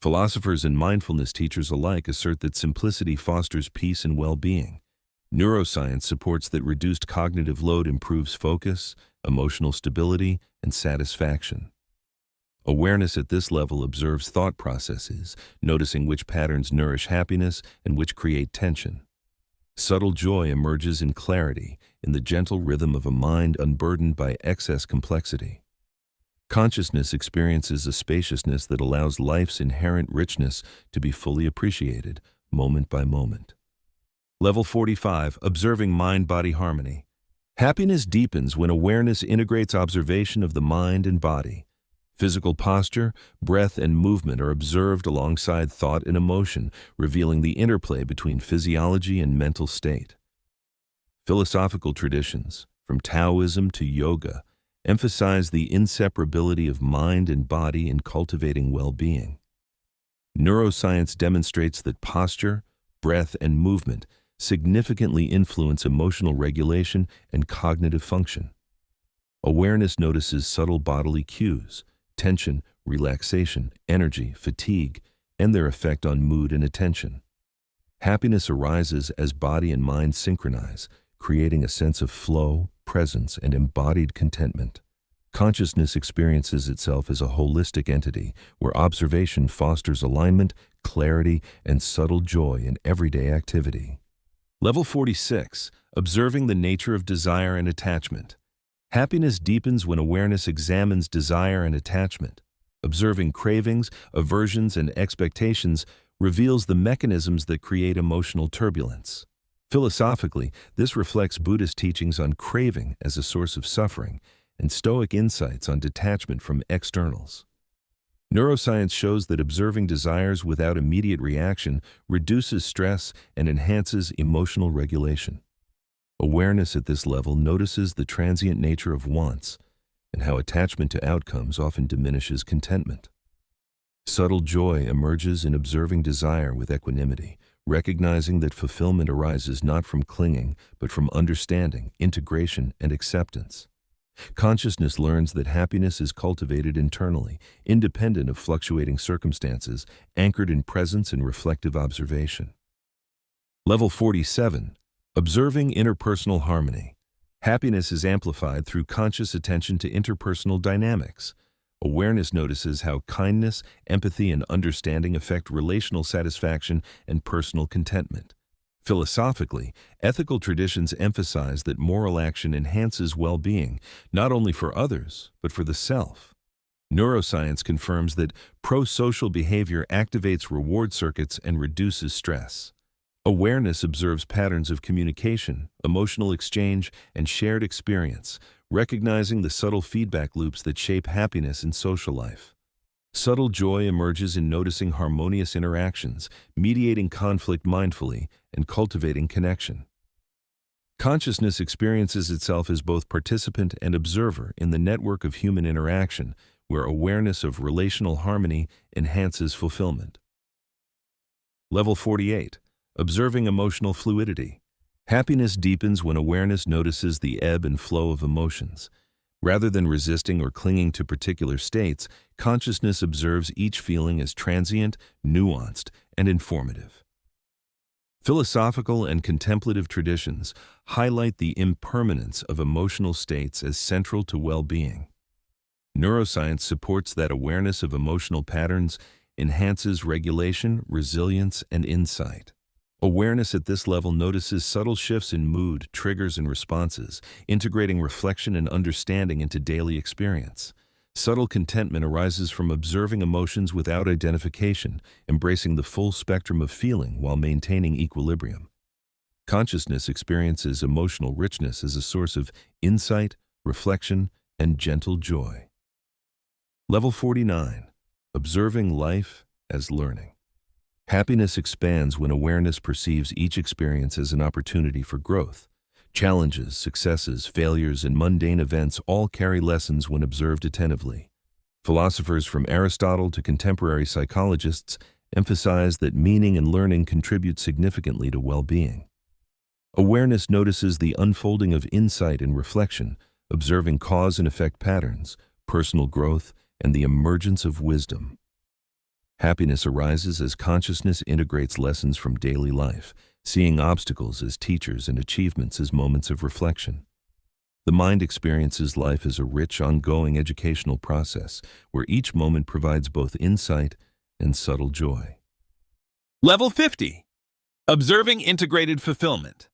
S1: Philosophers and mindfulness teachers alike assert that simplicity fosters peace and well-being. Neuroscience supports that reduced cognitive load improves focus, emotional stability, and satisfaction. Awareness at this level observes thought processes, noticing which patterns nourish happiness and which create tension. Subtle joy emerges in clarity, in the gentle rhythm of a mind unburdened by excess complexity. Consciousness experiences a spaciousness that allows life's inherent richness to be fully appreciated, moment by moment. Level 45. Observing mind-body harmony. Happiness deepens when awareness integrates observation of the mind and body. Physical posture, breath, and movement are observed alongside thought and emotion, revealing the interplay between physiology and mental state. Philosophical traditions, from Taoism to yoga, emphasize the inseparability of mind and body in cultivating well-being. Neuroscience demonstrates that posture, breath, and movement significantly influence emotional regulation and cognitive function. Awareness notices subtle bodily cues, tension, relaxation, energy, fatigue, and their effect on mood and attention. Happiness arises as body and mind synchronize, creating a sense of flow, presence, and embodied contentment. Consciousness experiences itself as a holistic entity where observation fosters alignment, clarity, and subtle joy in everyday activity. Level 46. Observing the nature of desire and attachment. Happiness deepens when awareness examines desire and attachment. Observing cravings, aversions, and expectations reveals the mechanisms that create emotional turbulence. Philosophically, this reflects Buddhist teachings on craving as a source of suffering and Stoic insights on detachment from externals. Neuroscience shows that observing desires without immediate reaction reduces stress and enhances emotional regulation. Awareness at this level notices the transient nature of wants and how attachment to outcomes often diminishes contentment. Subtle joy emerges in observing desire with equanimity, recognizing that fulfillment arises not from clinging, but from understanding, integration, and acceptance. Consciousness learns that happiness is cultivated internally, independent of fluctuating circumstances, anchored in presence and reflective observation. Level 47. Observing interpersonal harmony. Happiness is amplified through conscious attention to interpersonal dynamics. Awareness notices how kindness, empathy, and understanding affect relational satisfaction and personal contentment. Philosophically, ethical traditions emphasize that moral action enhances well-being, not only for others, but for the self. Neuroscience confirms that pro-social behavior activates reward circuits and reduces stress. Awareness observes patterns of communication, emotional exchange, and shared experience, recognizing the subtle feedback loops that shape happiness in social life. Subtle joy emerges in noticing harmonious interactions, mediating conflict mindfully, and cultivating connection. Consciousness experiences itself as both participant and observer in the network of human interaction, where awareness of relational harmony enhances fulfillment. Level 48. Observing emotional fluidity. Happiness deepens when awareness notices the ebb and flow of emotions. Rather than resisting or clinging to particular states, consciousness observes each feeling as transient, nuanced, and informative. Philosophical and contemplative traditions highlight the impermanence of emotional states as central to well-being. Neuroscience supports that awareness of emotional patterns enhances regulation, resilience, and insight. Awareness at this level notices subtle shifts in mood, triggers, and responses, integrating reflection and understanding into daily experience. Subtle contentment arises from observing emotions without identification, embracing the full spectrum of feeling while maintaining equilibrium. Consciousness experiences emotional richness as a source of insight, reflection, and gentle joy. Level 49. Observing life as learning. Happiness expands when awareness perceives each experience as an opportunity for growth. Challenges, successes, failures, and mundane events all carry lessons when observed attentively. Philosophers from Aristotle to contemporary psychologists emphasize that meaning and learning contribute significantly to well-being. Awareness notices the unfolding of insight and reflection, observing cause and effect patterns, personal growth, and the emergence of wisdom. Happiness arises as consciousness integrates lessons from daily life, seeing obstacles as teachers and achievements as moments of reflection. The mind experiences life as a rich, ongoing educational process, where each moment provides both insight and subtle joy. Level 50. Observing integrated fulfillment.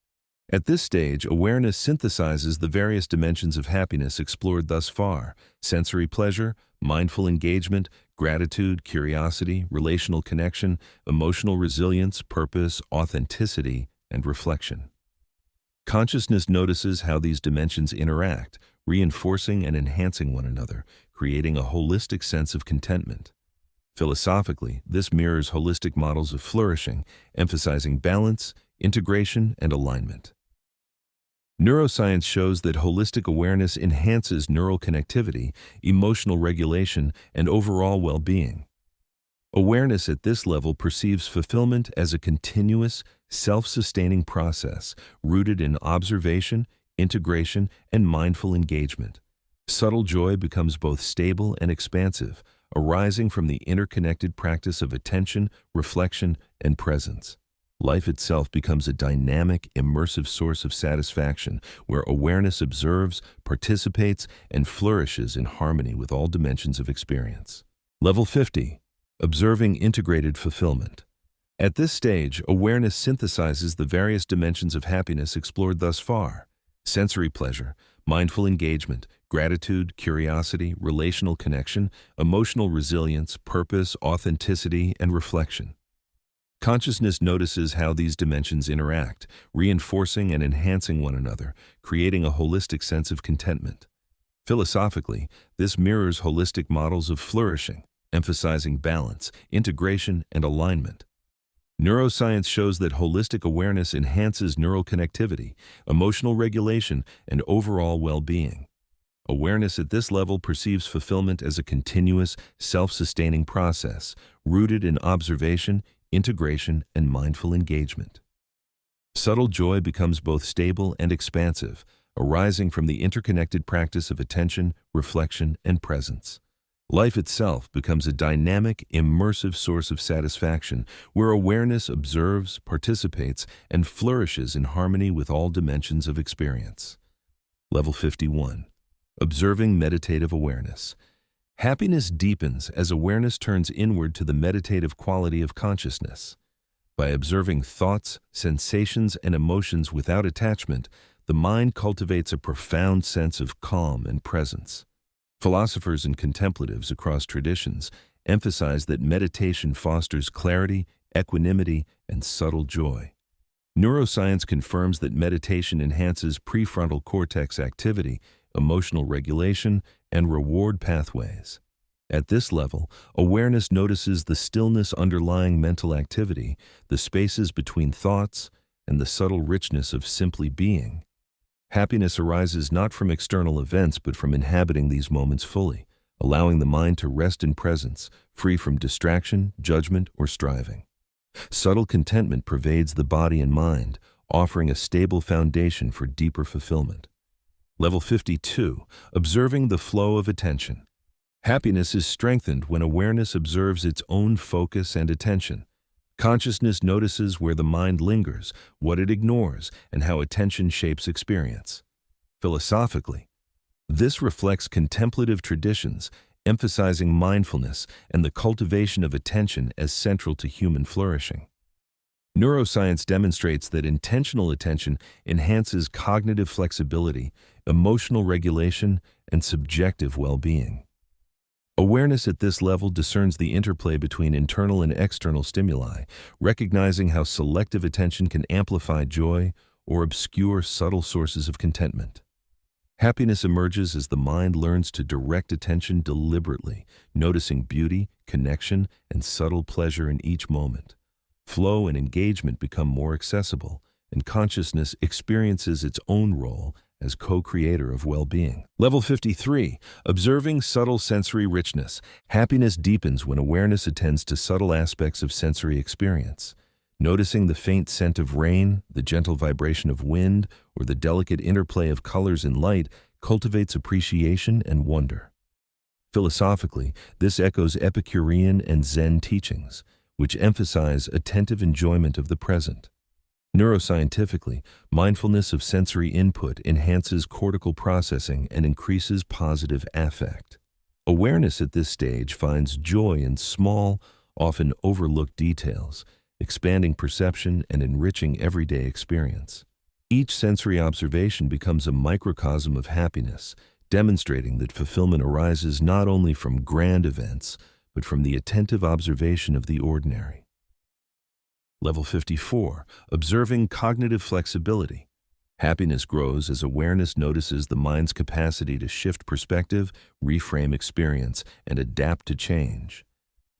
S1: At this stage, awareness synthesizes the various dimensions of happiness explored thus far: sensory pleasure, mindful engagement, gratitude, curiosity, relational connection, emotional resilience, purpose, authenticity, and reflection. Consciousness notices how these dimensions interact, reinforcing and enhancing one another, creating a holistic sense of contentment. Philosophically, this mirrors holistic models of flourishing, emphasizing balance, integration, and alignment. Neuroscience shows that holistic awareness enhances neural connectivity, emotional regulation, and overall well-being. Awareness at this level perceives fulfillment as a continuous, self-sustaining process rooted in observation, integration, and mindful engagement. Subtle joy becomes both stable and expansive, arising from the interconnected practice of attention, reflection, and presence. Life itself becomes a dynamic, immersive source of satisfaction where awareness observes, participates, and flourishes in harmony with all dimensions of experience. Level 50. Observing integrated fulfillment. At this stage, awareness synthesizes the various dimensions of happiness explored thus far: sensory pleasure, mindful engagement, gratitude, curiosity, relational connection, emotional resilience, purpose, authenticity, and reflection. Consciousness notices how these dimensions interact, reinforcing and enhancing one another, creating a holistic sense of contentment. Philosophically, this mirrors holistic models of flourishing, emphasizing balance, integration, and alignment. Neuroscience shows that holistic awareness enhances neural connectivity, emotional regulation, and overall well-being. Awareness at this level perceives fulfillment as a continuous, self-sustaining process, rooted in observation, integration, and mindful engagement. Subtle joy becomes both stable and expansive, arising from the interconnected practice of attention, reflection, and presence. Life itself becomes a dynamic, immersive source of satisfaction where awareness observes, participates, and flourishes in harmony with all dimensions of experience. Level 51. Observing meditative awareness. Happiness deepens as awareness turns inward to the meditative quality of consciousness. By observing thoughts, sensations, and emotions without attachment, the mind cultivates a profound sense of calm and presence. Philosophers and contemplatives across traditions emphasize that meditation fosters clarity, equanimity, and subtle joy. Neuroscience confirms that meditation enhances prefrontal cortex activity, emotional regulation, and reward pathways. At this level, awareness notices the stillness underlying mental activity, the spaces between thoughts, and the subtle richness of simply being. Happiness arises not from external events but from inhabiting these moments fully, allowing the mind to rest in presence, free from distraction, judgment, or striving. Subtle contentment pervades the body and mind, offering a stable foundation for deeper fulfillment. Level 52. Observing the flow of attention. Happiness is strengthened when awareness observes its own focus and attention. Consciousness notices where the mind lingers, what it ignores, and how attention shapes experience. Philosophically, this reflects contemplative traditions, emphasizing mindfulness and the cultivation of attention as central to human flourishing. Neuroscience demonstrates that intentional attention enhances cognitive flexibility, emotional regulation, and subjective well-being. Awareness at this level discerns the interplay between internal and external stimuli, recognizing how selective attention can amplify joy or obscure subtle sources of contentment. Happiness emerges as the mind learns to direct attention deliberately, noticing beauty, connection, and subtle pleasure in each moment. Flow and engagement become more accessible, and consciousness experiences its own role as co-creator of well-being. Level 53. Observing subtle sensory richness. Happiness deepens when awareness attends to subtle aspects of sensory experience. Noticing the faint scent of rain, the gentle vibration of wind, or the delicate interplay of colors and light cultivates appreciation and wonder. Philosophically, this echoes Epicurean and Zen teachings, which emphasize attentive enjoyment of the present. Neuroscientifically, mindfulness of sensory input enhances cortical processing and increases positive affect. Awareness at this stage finds joy in small, often overlooked details, expanding perception and enriching everyday experience. Each sensory observation becomes a microcosm of happiness, demonstrating that fulfillment arises not only from grand events, but from the attentive observation of the ordinary. Level 54. Observing cognitive flexibility. Happiness grows as awareness notices the mind's capacity to shift perspective, reframe experience, and adapt to change.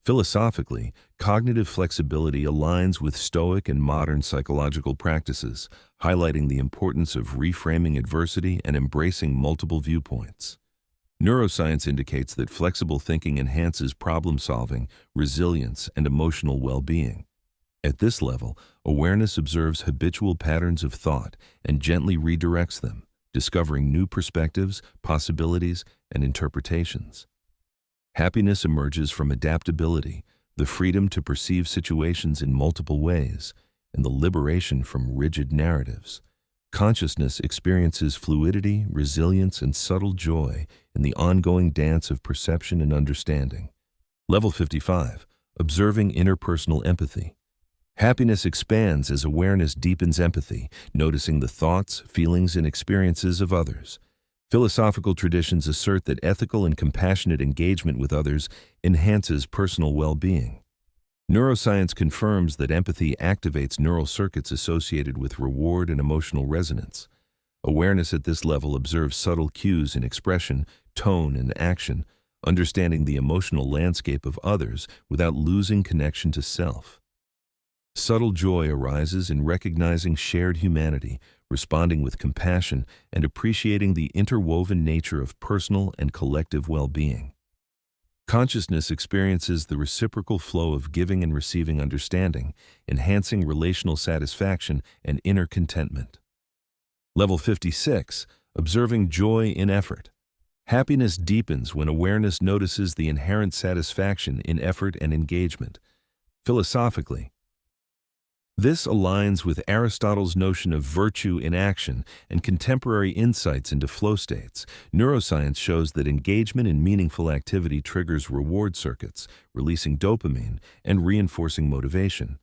S1: Philosophically, cognitive flexibility aligns with Stoic and modern psychological practices, highlighting the importance of reframing adversity and embracing multiple viewpoints. Neuroscience indicates that flexible thinking enhances problem-solving, resilience, and emotional well-being. At this level, awareness observes habitual patterns of thought and gently redirects them, discovering new perspectives, possibilities, and interpretations. Happiness emerges from adaptability, the freedom to perceive situations in multiple ways, and the liberation from rigid narratives. Consciousness experiences fluidity, resilience, and subtle joy in the ongoing dance of perception and understanding. Level 55. Observing interpersonal empathy. Happiness expands as awareness deepens empathy, noticing the thoughts, feelings, and experiences of others. Philosophical traditions assert that ethical and compassionate engagement with others enhances personal well-being. Neuroscience confirms that empathy activates neural circuits associated with reward and emotional resonance. Awareness at this level observes subtle cues in expression, tone, and action, understanding the emotional landscape of others without losing connection to self. Subtle joy arises in recognizing shared humanity, responding with compassion, and appreciating the interwoven nature of personal and collective well-being. Consciousness experiences the reciprocal flow of giving and receiving understanding, enhancing relational satisfaction and inner contentment. Level 56, observing joy in effort. Happiness deepens when awareness notices the inherent satisfaction in effort and engagement. Philosophically, this aligns with Aristotle's notion of virtue in action and contemporary insights into flow states. Neuroscience shows that engagement in meaningful activity triggers reward circuits, releasing dopamine and reinforcing motivation.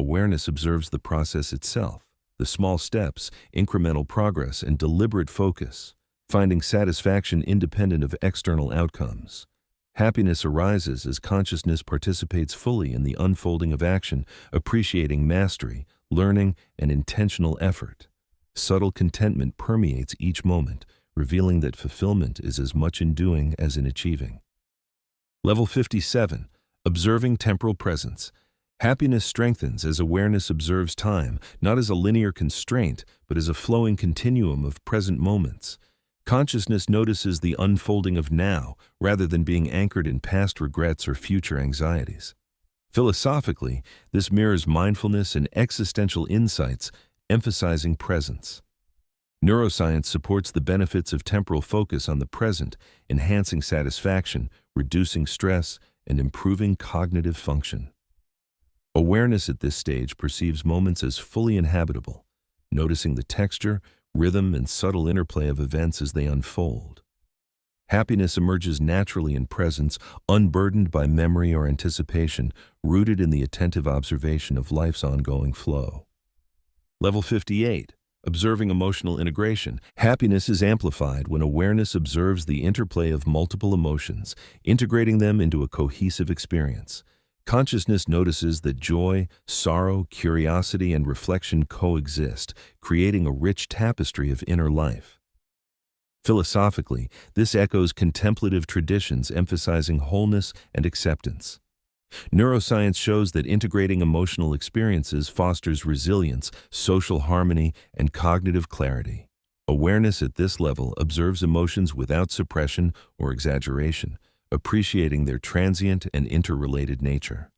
S1: Awareness observes the process itself, the small steps, incremental progress, and deliberate focus, finding satisfaction independent of external outcomes. Happiness arises as consciousness participates fully in the unfolding of action, appreciating mastery, learning, and intentional effort. Subtle contentment permeates each moment, revealing that fulfillment is as much in doing as in achieving. Level 57, observing temporal presence. Happiness strengthens as awareness observes time, not as a linear constraint, but as a flowing continuum of present moments. Consciousness notices the unfolding of now, rather than being anchored in past regrets or future anxieties. Philosophically, this mirrors mindfulness and existential insights, emphasizing presence. Neuroscience supports the benefits of temporal focus on the present, enhancing satisfaction, reducing stress, and improving cognitive function. Awareness at this stage perceives moments as fully inhabitable, noticing the texture, rhythm, and subtle interplay of events as they unfold. Happiness emerges naturally in presence, unburdened by memory or anticipation, rooted in the attentive observation of life's ongoing flow. Level 58, observing emotional integration. Happiness is amplified when awareness observes the interplay of multiple emotions, integrating them into a cohesive experience. Consciousness notices that joy, sorrow, curiosity, and reflection coexist, creating a rich tapestry of inner life. Philosophically, this echoes contemplative traditions emphasizing wholeness and acceptance. Neuroscience shows that integrating emotional experiences fosters resilience, social harmony, and cognitive clarity. Awareness at this level observes emotions without suppression or exaggeration, appreciating their transient and interrelated nature.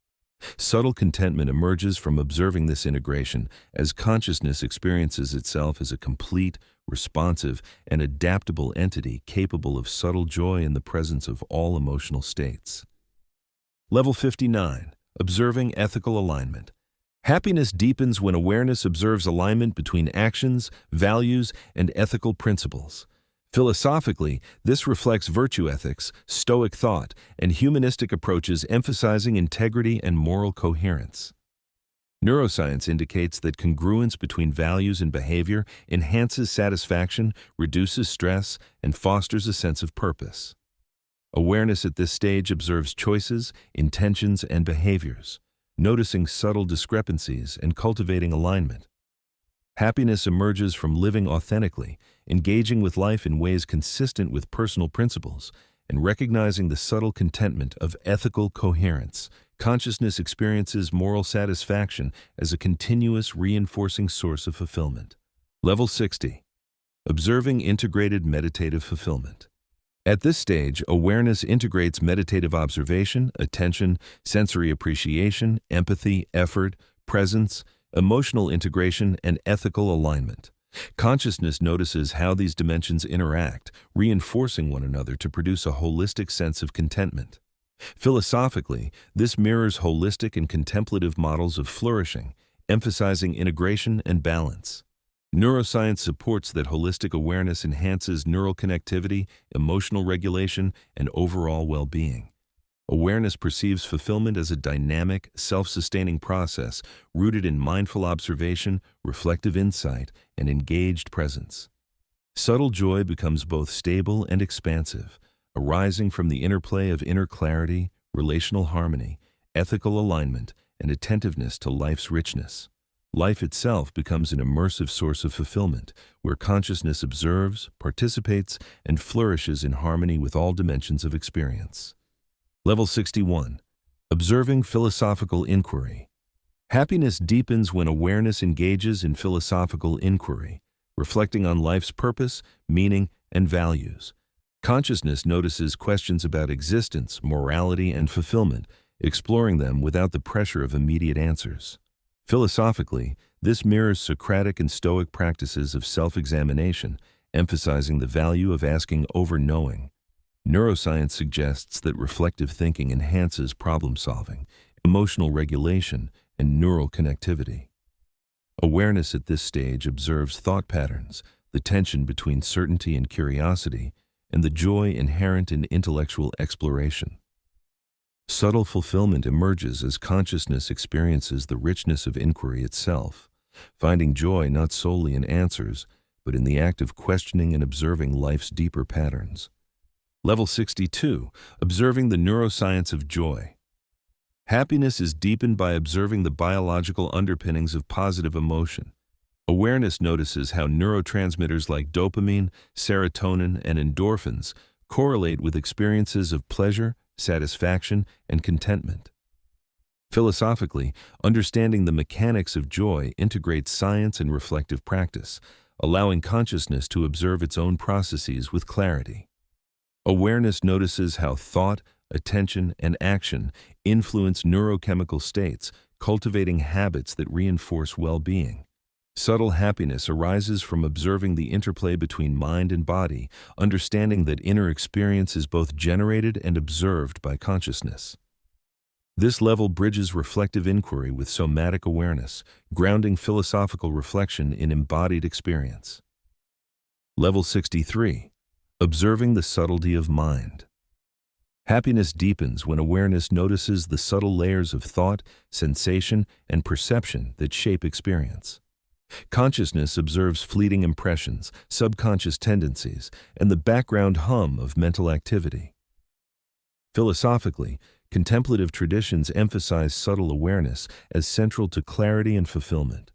S1: Subtle contentment emerges from observing this integration as consciousness experiences itself as a complete, responsive, and adaptable entity capable of subtle joy in the presence of all emotional states. Level 59, observing ethical alignment. Happiness deepens when awareness observes alignment between actions, values, and ethical principles. Philosophically, this reflects virtue ethics, Stoic thought, and humanistic approaches emphasizing integrity and moral coherence. Neuroscience indicates that congruence between values and behavior enhances satisfaction, reduces stress, and fosters a sense of purpose. Awareness at this stage observes choices, intentions, and behaviors, noticing subtle discrepancies and cultivating alignment. Happiness emerges from living authentically, engaging with life in ways consistent with personal principles, and recognizing the subtle contentment of ethical coherence. Consciousness experiences moral satisfaction as a continuous reinforcing source of fulfillment. Level 60, observing integrated meditative fulfillment. At this stage, awareness integrates meditative observation, attention, sensory appreciation, empathy, effort, presence, emotional integration, and ethical alignment. Consciousness notices how these dimensions interact, reinforcing one another to produce a holistic sense of contentment. Philosophically, this mirrors holistic and contemplative models of flourishing, emphasizing integration and balance. Neuroscience supports that holistic awareness enhances neural connectivity, emotional regulation, and overall well-being. Awareness perceives fulfillment as a dynamic, self-sustaining process rooted in mindful observation, reflective insight, and engaged presence. Subtle joy becomes both stable and expansive, arising from the interplay of inner clarity, relational harmony, ethical alignment, and attentiveness to life's richness. Life itself becomes an immersive source of fulfillment, where consciousness observes, participates, and flourishes in harmony with all dimensions of experience. Level 61. Observing philosophical inquiry. Happiness deepens when awareness engages in philosophical inquiry, reflecting on life's purpose, meaning, and values. Consciousness notices questions about existence, morality, and fulfillment, exploring them without the pressure of immediate answers. Philosophically, this mirrors Socratic and Stoic practices of self-examination, emphasizing the value of asking over knowing. Neuroscience suggests that reflective thinking enhances problem-solving, emotional regulation, and neural connectivity. Awareness at this stage observes thought patterns, the tension between certainty and curiosity, and the joy inherent in intellectual exploration. Subtle fulfillment emerges as consciousness experiences the richness of inquiry itself, finding joy not solely in answers, but in the act of questioning and observing life's deeper patterns. Level 62. Observing the neuroscience of joy. Happiness is deepened by observing the biological underpinnings of positive emotion. Awareness notices how neurotransmitters like dopamine, serotonin, and endorphins correlate with experiences of pleasure, satisfaction, and contentment. Philosophically, understanding the mechanics of joy integrates science and reflective practice, allowing consciousness to observe its own processes with clarity. Awareness notices how thought, attention, and action influence neurochemical states, cultivating habits that reinforce well-being. Subtle happiness arises from observing the interplay between mind and body, understanding that inner experience is both generated and observed by consciousness. This level bridges reflective inquiry with somatic awareness, grounding philosophical reflection in embodied experience. Level 63. Observing the subtlety of mind. Happiness deepens when awareness notices the subtle layers of thought, sensation, and perception that shape experience. Consciousness observes fleeting impressions, subconscious tendencies, and the background hum of mental activity. Philosophically, contemplative traditions emphasize subtle awareness as central to clarity and fulfillment.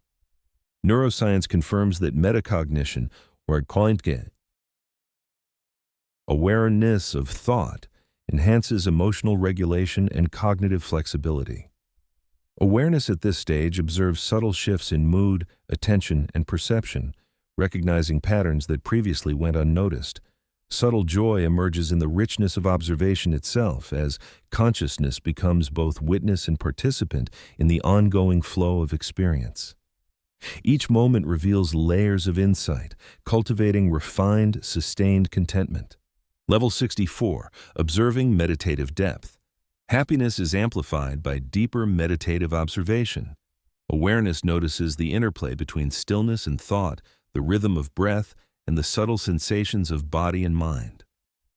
S1: Neuroscience confirms that metacognition, or cultivate, awareness of thought, enhances emotional regulation and cognitive flexibility. Awareness at this stage observes subtle shifts in mood, attention, and perception, recognizing patterns that previously went unnoticed. Subtle joy emerges in the richness of observation itself as consciousness becomes both witness and participant in the ongoing flow of experience. Each moment reveals layers of insight, cultivating refined, sustained contentment. Level 64. Observing meditative depth. Happiness is amplified by deeper meditative observation. Awareness notices the interplay between stillness and thought, the rhythm of breath, and the subtle sensations of body and mind.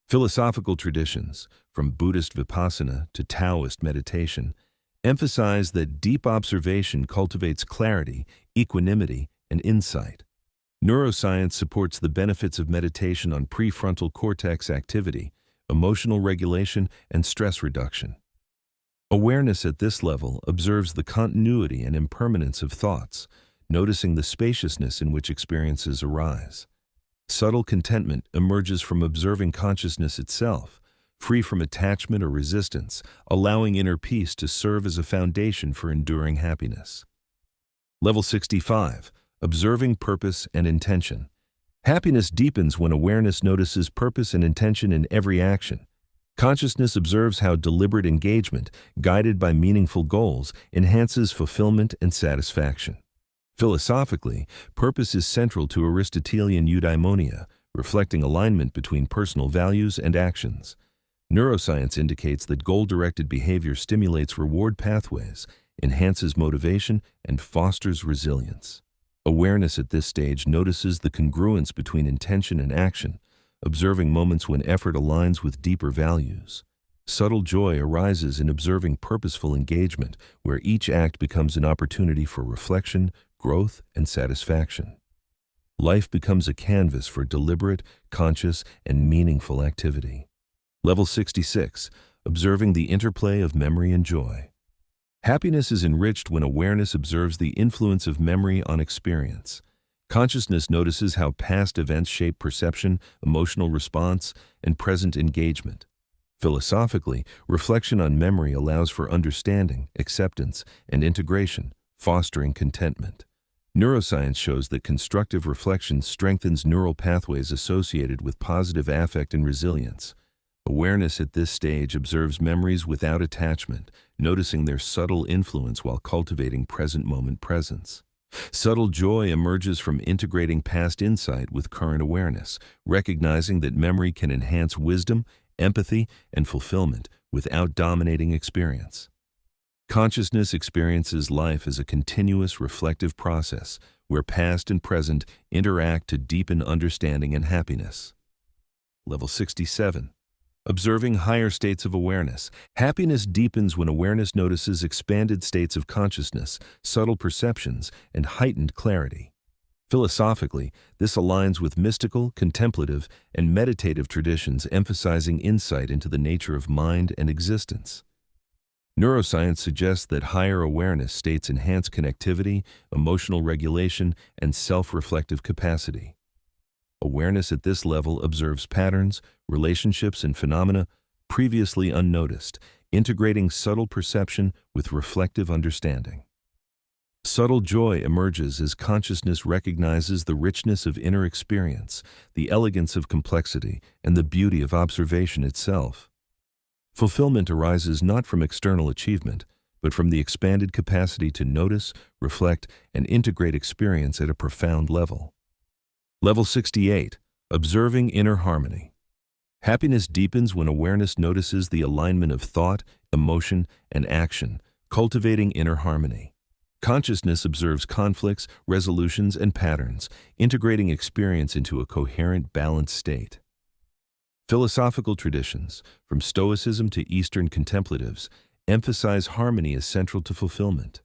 S1: Philosophical traditions, from Buddhist vipassana to Taoist meditation, emphasize that deep observation cultivates clarity, equanimity, and insight. Neuroscience supports the benefits of meditation on prefrontal cortex activity, emotional regulation, and stress reduction. Awareness at this level observes the continuity and impermanence of thoughts, noticing the spaciousness in which experiences arise. Subtle contentment emerges from observing consciousness itself, free from attachment or resistance, allowing inner peace to serve as a foundation for enduring happiness. Level 65. Observing purpose and intention. Happiness deepens when awareness notices purpose and intention in every action. Consciousness observes how deliberate engagement, guided by meaningful goals, enhances fulfillment and satisfaction. Philosophically, purpose is central to Aristotelian eudaimonia, reflecting alignment between personal values and actions. Neuroscience indicates that goal-directed behavior stimulates reward pathways, enhances motivation, and fosters resilience. Awareness at this stage notices the congruence between intention and action, observing moments when effort aligns with deeper values. Subtle joy arises in observing purposeful engagement, where each act becomes an opportunity for reflection, growth, and satisfaction. Life becomes a canvas for deliberate, conscious, and meaningful activity. Level 66. Observing the interplay of memory and joy. Happiness is enriched when awareness observes the influence of memory on experience. Consciousness notices how past events shape perception, emotional response, and present engagement. Philosophically, reflection on memory allows for understanding, acceptance, and integration, fostering contentment. Neuroscience shows that constructive reflection strengthens neural pathways associated with positive affect and resilience. Awareness at this stage observes memories without attachment, noticing their subtle influence while cultivating present moment presence. Subtle joy emerges from integrating past insight with current awareness, recognizing that memory can enhance wisdom, empathy, and fulfillment without dominating experience. Consciousness experiences life as a continuous reflective process where past and present interact to deepen understanding and happiness. Level 67. Observing higher states of awareness. Happiness deepens when awareness notices expanded states of consciousness, subtle perceptions, and heightened clarity. Philosophically, this aligns with mystical, contemplative, and meditative traditions emphasizing insight into the nature of mind and existence. Neuroscience suggests that higher awareness states enhance connectivity, emotional regulation, and self-reflective capacity. Awareness at this level observes patterns, relationships, and phenomena previously unnoticed, integrating subtle perception with reflective understanding. Subtle joy emerges as consciousness recognizes the richness of inner experience, the elegance of complexity, and the beauty of observation itself. Fulfillment arises not from external achievement, but from the expanded capacity to notice, reflect, and integrate experience at a profound level. Level 68. Observing inner harmony. Happiness deepens when awareness notices the alignment of thought, emotion, and action, cultivating inner harmony. Consciousness observes conflicts, resolutions, and patterns, integrating experience into a coherent, balanced state. Philosophical traditions, from Stoicism to Eastern contemplatives, emphasize harmony as central to fulfillment.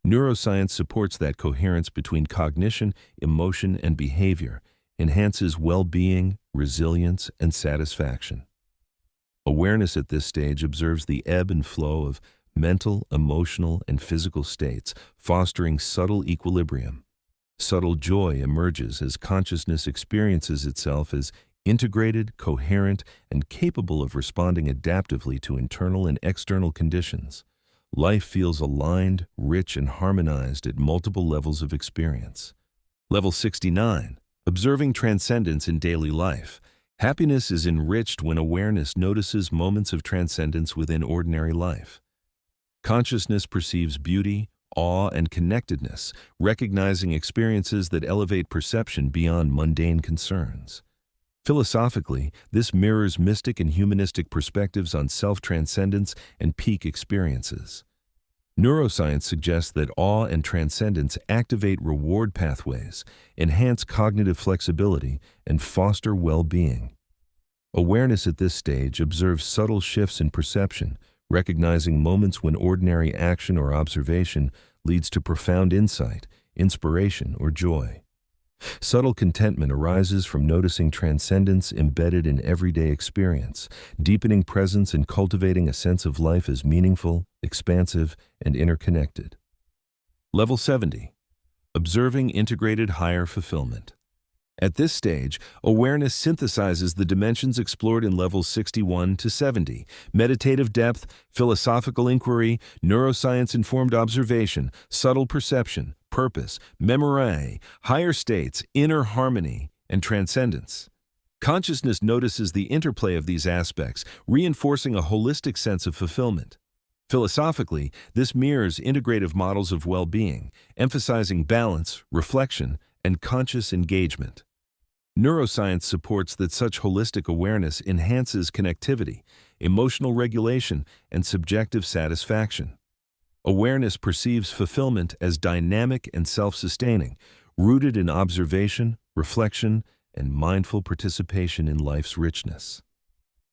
S1: Neuroscience supports that coherence between cognition, emotion, and behavior, enhances well-being, resilience, and satisfaction. Awareness at this stage observes the ebb and flow of mental, emotional, and physical states, fostering subtle equilibrium. Subtle joy emerges as consciousness experiences itself as integrated, coherent, and capable of responding adaptively to internal and external conditions. Life feels aligned, rich, and harmonized at multiple levels of experience. Level 69. Observing transcendence in daily life. Happiness is enriched when awareness notices moments of transcendence within ordinary life. Consciousness perceives beauty, awe, and connectedness, recognizing experiences that elevate perception beyond mundane concerns. Philosophically, this mirrors mystic and humanistic perspectives on self-transcendence and peak experiences. Neuroscience suggests that awe and transcendence activate reward pathways, enhance cognitive flexibility, and foster well-being. Awareness at this stage observes subtle shifts in perception, recognizing moments when ordinary action or observation leads to profound insight, inspiration, or joy. Subtle contentment arises from noticing transcendence embedded in everyday experience, deepening presence and cultivating a sense of life as meaningful, expansive, and interconnected. Level 70. Observing integrated higher fulfillment. At this stage, awareness synthesizes the dimensions explored in levels 61 to 70: meditative depth, philosophical inquiry, neuroscience-informed observation, subtle perception, purpose, memory, higher states, inner harmony, and transcendence. Consciousness notices the interplay of these aspects, reinforcing a holistic sense of fulfillment. Philosophically, this mirrors integrative models of well-being, emphasizing balance, reflection, and conscious engagement. Neuroscience supports that such holistic awareness enhances connectivity, emotional regulation, and subjective satisfaction. Awareness perceives fulfillment as dynamic and self-sustaining, rooted in observation, reflection, and mindful participation in life's richness.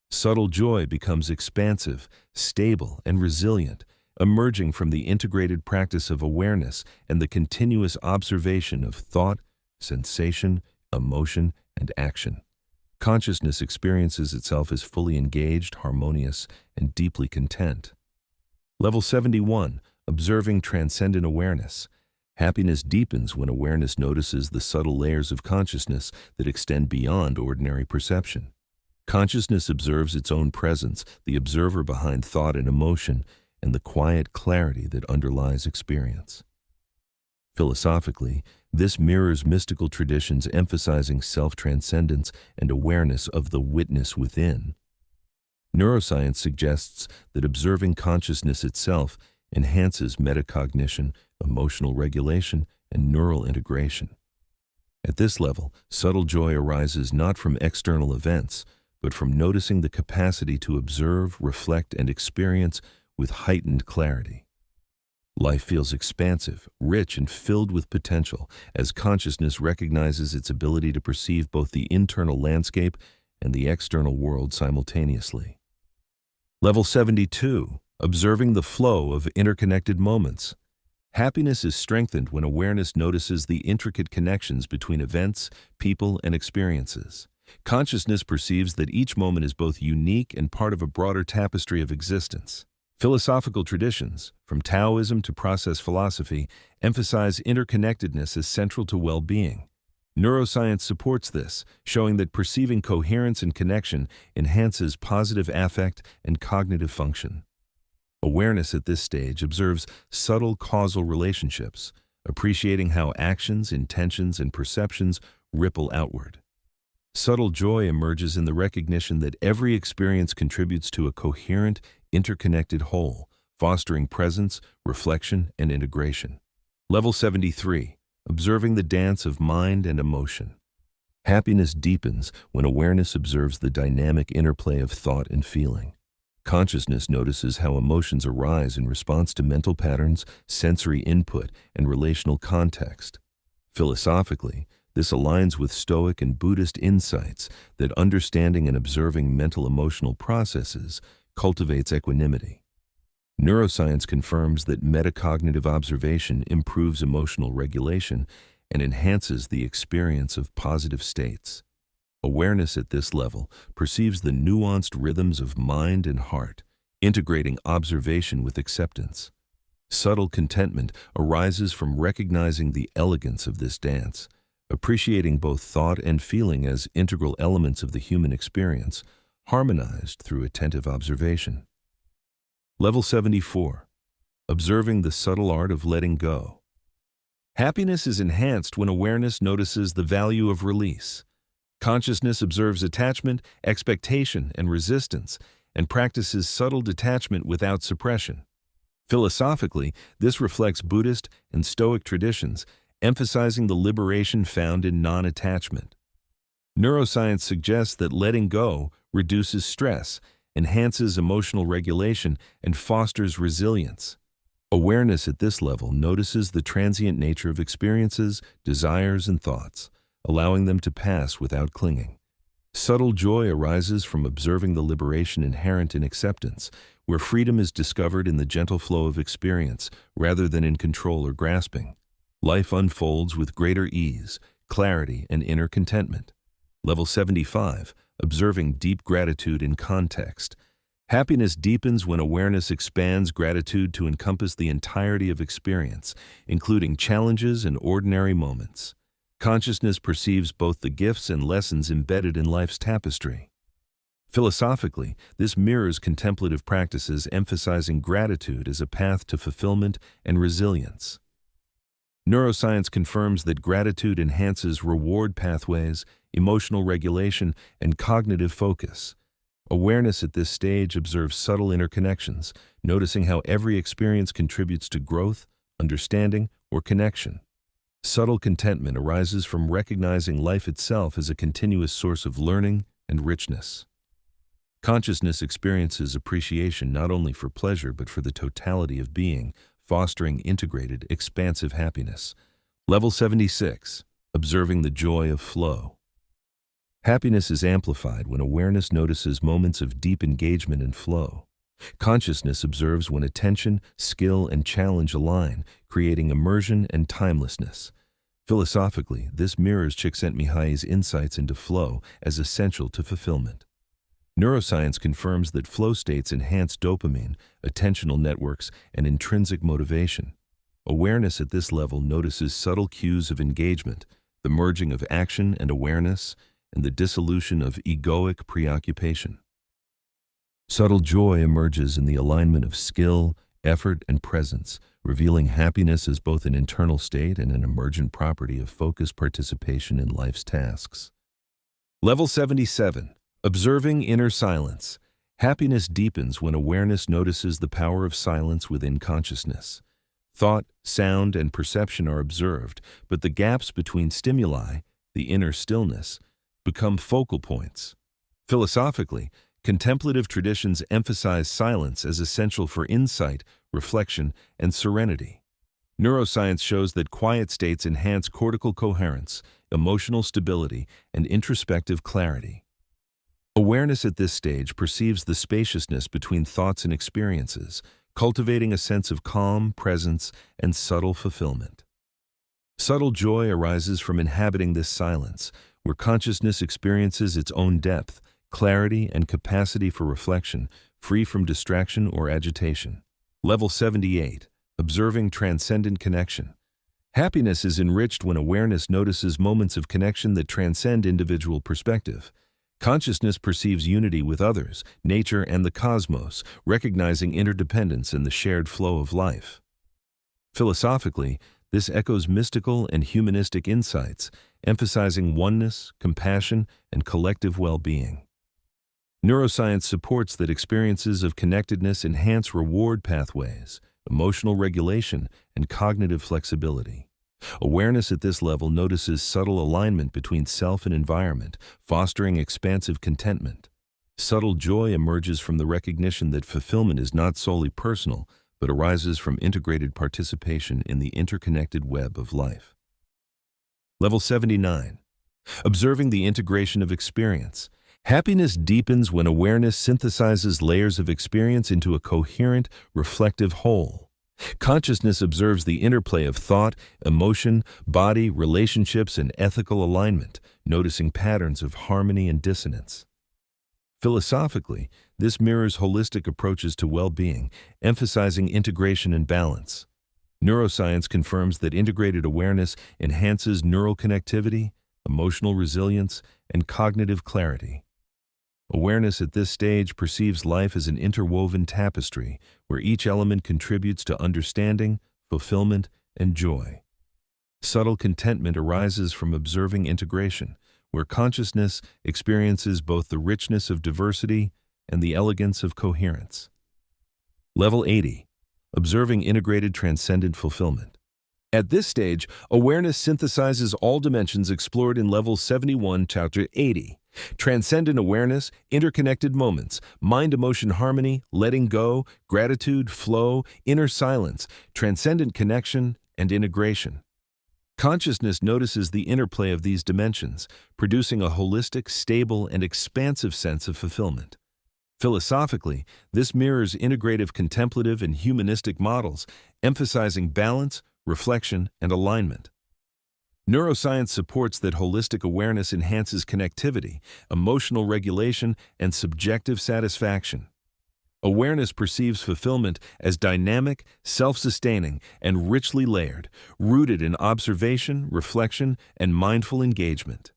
S1: Subtle joy becomes expansive, stable, and resilient, emerging from the integrated practice of awareness and the continuous observation of thought, sensation, emotion, and action. Consciousness experiences itself as fully engaged, harmonious, and deeply content. Level 71, observing transcendent awareness. Happiness deepens when awareness notices the subtle layers of consciousness that extend beyond ordinary perception. Consciousness observes its own presence, the observer behind thought and emotion, and the quiet clarity that underlies experience. Philosophically, this mirrors mystical traditions emphasizing self-transcendence and awareness of the witness within. Neuroscience suggests that observing consciousness itself enhances metacognition, emotional regulation, and neural integration. At this level, subtle joy arises not from external events, but from noticing the capacity to observe, reflect, and experience with heightened clarity. Life feels expansive, rich, and filled with potential as consciousness recognizes its ability to perceive both the internal landscape and the external world simultaneously. Level 72, observing the flow of interconnected moments. Happiness is strengthened when awareness notices the intricate connections between events, people, and experiences. Consciousness perceives that each moment is both unique and part of a broader tapestry of existence. Philosophical traditions, from Taoism to process philosophy, emphasize interconnectedness as central to well-being. Neuroscience supports this, showing that perceiving coherence and connection enhances positive affect and cognitive function. Awareness at this stage observes subtle causal relationships, appreciating how actions, intentions, and perceptions ripple outward. Subtle joy emerges in the recognition that every experience contributes to a coherent, interconnected whole, fostering presence, reflection, and integration. Level 73, observing the dance of mind and emotion. Happiness deepens when awareness observes the dynamic interplay of thought and feeling. Consciousness notices how emotions arise in response to mental patterns, sensory input, and relational context. Philosophically, this aligns with Stoic and Buddhist insights that understanding and observing mental-emotional processes cultivates equanimity. Neuroscience confirms that metacognitive observation improves emotional regulation and enhances the experience of positive states. Awareness at this level perceives the nuanced rhythms of mind and heart, integrating observation with acceptance. Subtle contentment arises from recognizing the elegance of this dance, appreciating both thought and feeling as integral elements of the human experience, harmonized through attentive observation. Level 74, observing the subtle art of letting go. Happiness is enhanced when awareness notices the value of release. Consciousness observes attachment, expectation, and resistance, and practices subtle detachment without suppression. Philosophically, this reflects Buddhist and Stoic traditions, emphasizing the liberation found in non-attachment. Neuroscience suggests that letting go reduces stress, enhances emotional regulation, and fosters resilience. Awareness at this level notices the transient nature of experiences, desires, and thoughts, allowing them to pass without clinging. Subtle joy arises from observing the liberation inherent in acceptance, where freedom is discovered in the gentle flow of experience rather than in control or grasping. Life unfolds with greater ease, clarity, and inner contentment. Level 75, observing deep gratitude in context. Happiness deepens when awareness expands gratitude to encompass the entirety of experience, including challenges and ordinary moments. Consciousness perceives both the gifts and lessons embedded in life's tapestry. Philosophically, this mirrors contemplative practices emphasizing gratitude as a path to fulfillment and resilience. Neuroscience confirms that gratitude enhances reward pathways, emotional regulation, and cognitive focus. Awareness at this stage observes subtle interconnections, noticing how every experience contributes to growth, understanding, or connection. Subtle contentment arises from recognizing life itself as a continuous source of learning and richness. Consciousness experiences appreciation not only for pleasure but for the totality of being, fostering integrated, expansive happiness. Level 76, observing the joy of flow. Happiness is amplified when awareness notices moments of deep engagement and flow. Consciousness observes when attention, skill, and challenge align, creating immersion and timelessness. Philosophically, this mirrors Csikszentmihalyi's insights into flow as essential to fulfillment. Neuroscience confirms that flow states enhance dopamine, attentional networks, and intrinsic motivation. Awareness at this level notices subtle cues of engagement, the merging of action and awareness, and the dissolution of egoic preoccupation. Subtle joy emerges in the alignment of skill, effort, and presence, revealing happiness as both an internal state and an emergent property of focused participation in life's tasks. Level 77. Observing inner silence. Happiness deepens when awareness notices the power of silence within consciousness. Thought, sound, and perception are observed, but the gaps between stimuli, the inner stillness, become focal points. Philosophically, contemplative traditions emphasize silence as essential for insight, reflection, and serenity. Neuroscience shows that quiet states enhance cortical coherence, emotional stability, and introspective clarity. Awareness at this stage perceives the spaciousness between thoughts and experiences, cultivating a sense of calm, presence, and subtle fulfillment. Subtle joy arises from inhabiting this silence, where consciousness experiences its own depth, clarity, and capacity for reflection, free from distraction or agitation. Level 78. Observing transcendent connection. Happiness is enriched when awareness notices moments of connection that transcend individual perspective. Consciousness perceives unity with others, nature, and the cosmos, recognizing interdependence in the shared flow of life. Philosophically, this echoes mystical and humanistic insights, emphasizing oneness, compassion, and collective well-being. Neuroscience supports that experiences of connectedness enhance reward pathways, emotional regulation, and cognitive flexibility. Awareness at this level notices subtle alignment between self and environment, fostering expansive contentment. Subtle joy emerges from the recognition that fulfillment is not solely personal, but arises from integrated participation in the interconnected web of life. Level 79. Observing the integration of experience. Happiness deepens when awareness synthesizes layers of experience into a coherent, reflective whole. Consciousness observes the interplay of thought, emotion, body, relationships, and ethical alignment, noticing patterns of harmony and dissonance. Philosophically, this mirrors holistic approaches to well-being, emphasizing integration and balance. Neuroscience confirms that integrated awareness enhances neural connectivity, emotional resilience, and cognitive clarity. Awareness at this stage perceives life as an interwoven tapestry where each element contributes to understanding, fulfillment, and joy. Subtle contentment arises from observing integration, where consciousness experiences both the richness of diversity and the elegance of coherence. Level 80. Observing integrated transcendent fulfillment. At this stage, awareness synthesizes all dimensions explored in Level 71, Chapter 80. Transcendent awareness, interconnected moments, mind-emotion harmony, letting go, gratitude, flow, inner silence, transcendent connection, and integration. Consciousness notices the interplay of these dimensions, producing a holistic, stable, and expansive sense of fulfillment. Philosophically, this mirrors integrative contemplative and humanistic models, emphasizing balance, reflection, and alignment. Neuroscience supports that holistic awareness enhances connectivity, emotional regulation, and subjective satisfaction. Awareness perceives fulfillment as dynamic, self-sustaining, and richly layered, rooted in observation, reflection, and mindful engagement.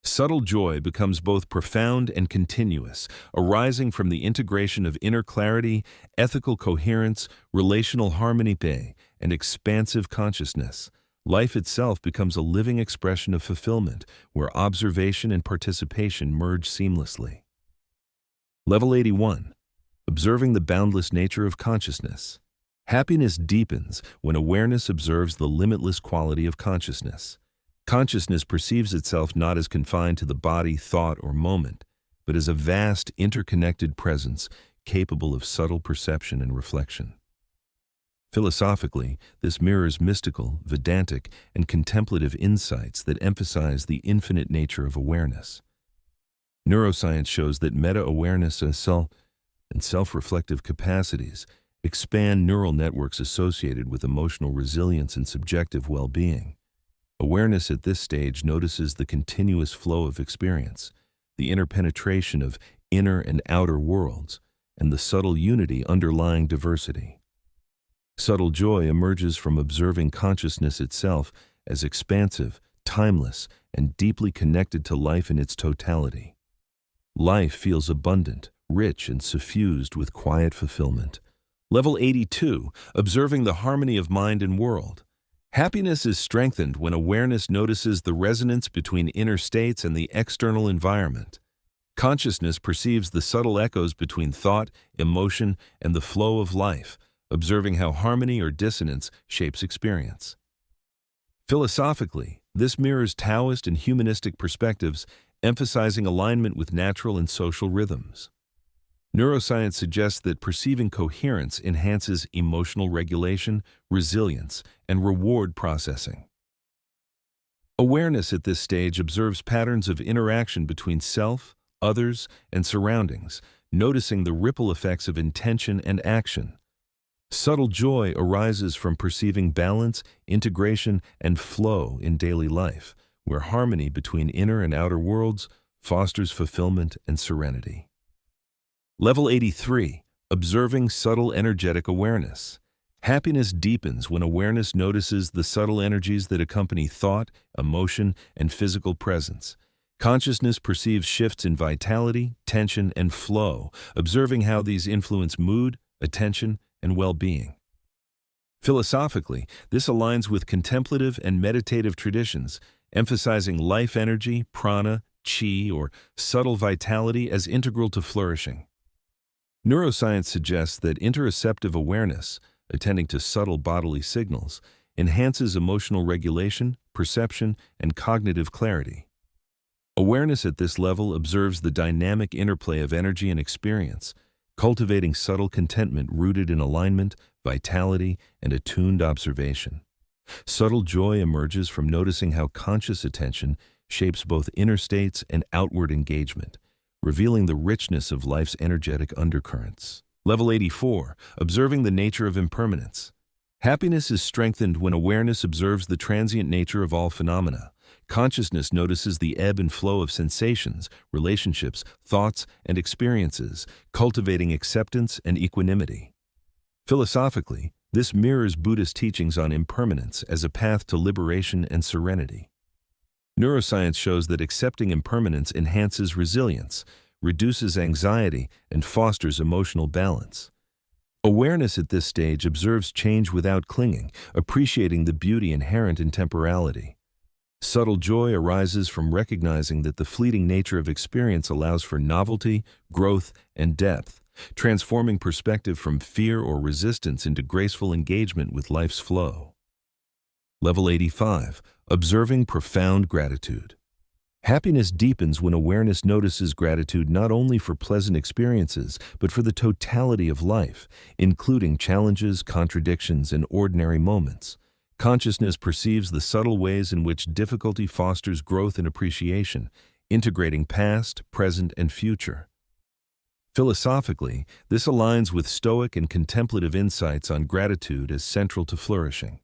S1: Subtle joy becomes both profound and continuous, arising from the integration of inner clarity, ethical coherence, relational harmony, and expansive consciousness. Life itself becomes a living expression of fulfillment, where observation and participation merge seamlessly. Level 81. Observing the boundless nature of consciousness. Happiness deepens when awareness observes the limitless quality of consciousness. Consciousness perceives itself not as confined to the body, thought, or moment, but as a vast, interconnected presence capable of subtle perception and reflection. Philosophically, this mirrors mystical, Vedantic, and contemplative insights that emphasize the infinite nature of awareness. Neuroscience shows that meta-awareness and self-reflective capacities expand neural networks associated with emotional resilience and subjective well-being. Awareness at this stage notices the continuous flow of experience, the interpenetration of inner and outer worlds, and the subtle unity underlying diversity. Subtle joy emerges from observing consciousness itself as expansive, timeless, and deeply connected to life in its totality. Life feels abundant, rich, and suffused with quiet fulfillment. Level 82, observing the harmony of mind and world. Happiness is strengthened when awareness notices the resonance between inner states and the external environment. Consciousness perceives the subtle echoes between thought, emotion, and the flow of life, observing how harmony or dissonance shapes experience. Philosophically, this mirrors Taoist and humanistic perspectives, emphasizing alignment with natural and social rhythms. Neuroscience suggests that perceiving coherence enhances emotional regulation, resilience, and reward processing. Awareness at this stage observes patterns of interaction between self, others, and surroundings, noticing the ripple effects of intention and action. Subtle joy arises from perceiving balance, integration, and flow in daily life, where harmony between inner and outer worlds fosters fulfillment and serenity. Level 83, observing subtle energetic awareness. Happiness deepens when awareness notices the subtle energies that accompany thought, emotion, and physical presence. Consciousness perceives shifts in vitality, tension, and flow, observing how these influence mood, attention, and well-being. Philosophically, this aligns with contemplative and meditative traditions, emphasizing life energy, prana, chi, or subtle vitality as integral to flourishing. Neuroscience suggests that interoceptive awareness, attending to subtle bodily signals, enhances emotional regulation, perception, and cognitive clarity. Awareness at this level observes the dynamic interplay of energy and experience, cultivating subtle contentment rooted in alignment, vitality, and attuned observation. Subtle joy emerges from noticing how conscious attention shapes both inner states and outward engagement, revealing the richness of life's energetic undercurrents. Level 84, observing the nature of impermanence. Happiness is strengthened when awareness observes the transient nature of all phenomena. Consciousness notices the ebb and flow of sensations, relationships, thoughts, and experiences, cultivating acceptance and equanimity. Philosophically, this mirrors Buddhist teachings on impermanence as a path to liberation and serenity. Neuroscience shows that accepting impermanence enhances resilience, reduces anxiety, and fosters emotional balance. Awareness at this stage observes change without clinging, appreciating the beauty inherent in temporality. Subtle joy arises from recognizing that the fleeting nature of experience allows for novelty, growth, and depth, transforming perspective from fear or resistance into graceful engagement with life's flow. Level 85, observing profound gratitude. Happiness deepens when awareness notices gratitude not only for pleasant experiences, but for the totality of life, including challenges, contradictions, and ordinary moments. Consciousness perceives the subtle ways in which difficulty fosters growth and appreciation, integrating past, present, and future. Philosophically, this aligns with Stoic and contemplative insights on gratitude as central to flourishing.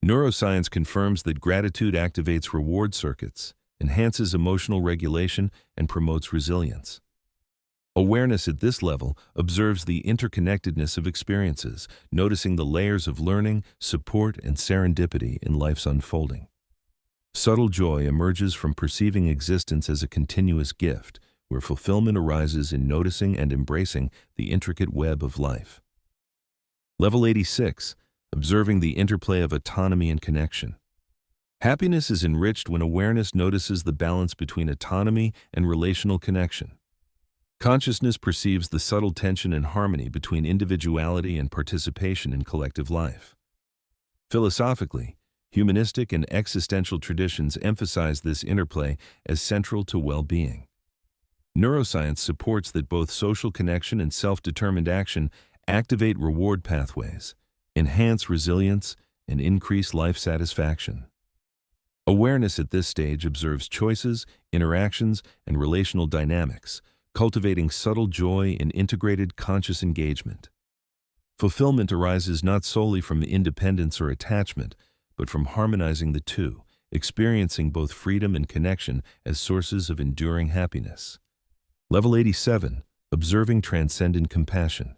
S1: Neuroscience confirms that gratitude activates reward circuits, enhances emotional regulation, and promotes resilience. Awareness at this level observes the interconnectedness of experiences, noticing the layers of learning, support, and serendipity in life's unfolding. Subtle joy emerges from perceiving existence as a continuous gift, where fulfillment arises in noticing and embracing the intricate web of life. Level 86, observing the interplay of autonomy and connection. Happiness is enriched when awareness notices the balance between autonomy and relational connection. Consciousness perceives the subtle tension and harmony between individuality and participation in collective life. Philosophically, humanistic and existential traditions emphasize this interplay as central to well-being. Neuroscience supports that both social connection and self-determined action activate reward pathways, enhance resilience, and increase life satisfaction. Awareness at this stage observes choices, interactions, and relational dynamics, cultivating subtle joy in integrated conscious engagement. Fulfillment arises not solely from independence or attachment, but from harmonizing the two, experiencing both freedom and connection as sources of enduring happiness. Level 87, observing transcendent compassion.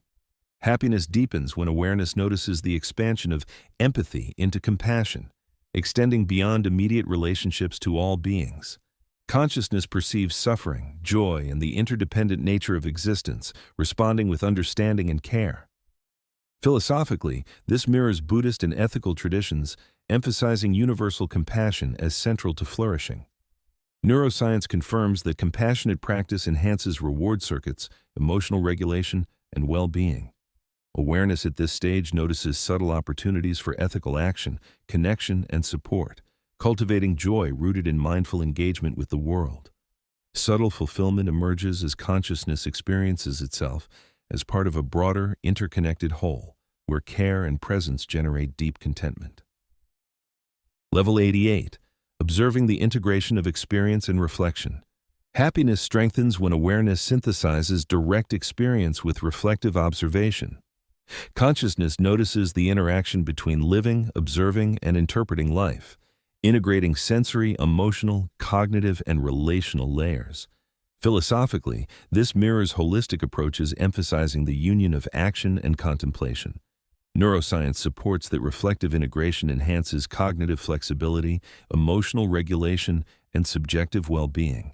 S1: Happiness deepens when awareness notices the expansion of empathy into compassion, extending beyond immediate relationships to all beings. Consciousness perceives suffering, joy, and the interdependent nature of existence, responding with understanding and care. Philosophically, this mirrors Buddhist and ethical traditions, emphasizing universal compassion as central to flourishing. Neuroscience confirms that compassionate practice enhances reward circuits, emotional regulation, and well-being. Awareness at this stage notices subtle opportunities for ethical action, connection, and support, cultivating joy rooted in mindful engagement with the world. Subtle fulfillment emerges as consciousness experiences itself as part of a broader, interconnected whole, where care and presence generate deep contentment. Level 88, observing the integration of experience and reflection. Happiness strengthens when awareness synthesizes direct experience with reflective observation. Consciousness notices the interaction between living, observing, and interpreting life, integrating sensory, emotional, cognitive, and relational layers. Philosophically, this mirrors holistic approaches emphasizing the union of action and contemplation. Neuroscience supports that reflective integration enhances cognitive flexibility, emotional regulation, and subjective well-being.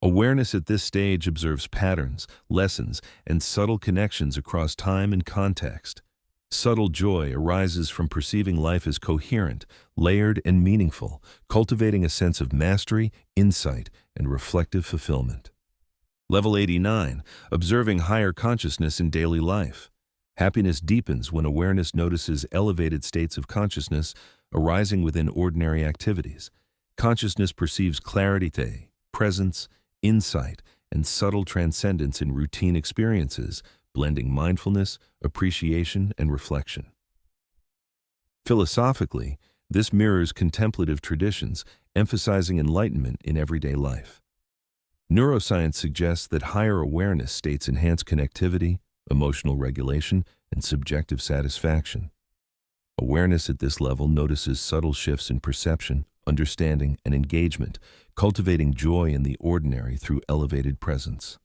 S1: Awareness at this stage observes patterns, lessons, and subtle connections across time and context. Subtle joy arises from perceiving life as coherent, layered, and meaningful, cultivating a sense of mastery, insight, and reflective fulfillment. Level 89, observing higher consciousness in daily life. Happiness deepens when awareness notices elevated states of consciousness arising within ordinary activities. Consciousness perceives clarity, presence, insight, and subtle transcendence in routine experiences, blending mindfulness, appreciation, and reflection. Philosophically, this mirrors contemplative traditions, emphasizing enlightenment in everyday life. Neuroscience suggests that higher awareness states enhance connectivity, emotional regulation, and subjective satisfaction. Awareness at this level notices subtle shifts in perception, understanding, and engagement, cultivating joy in the ordinary through elevated presence.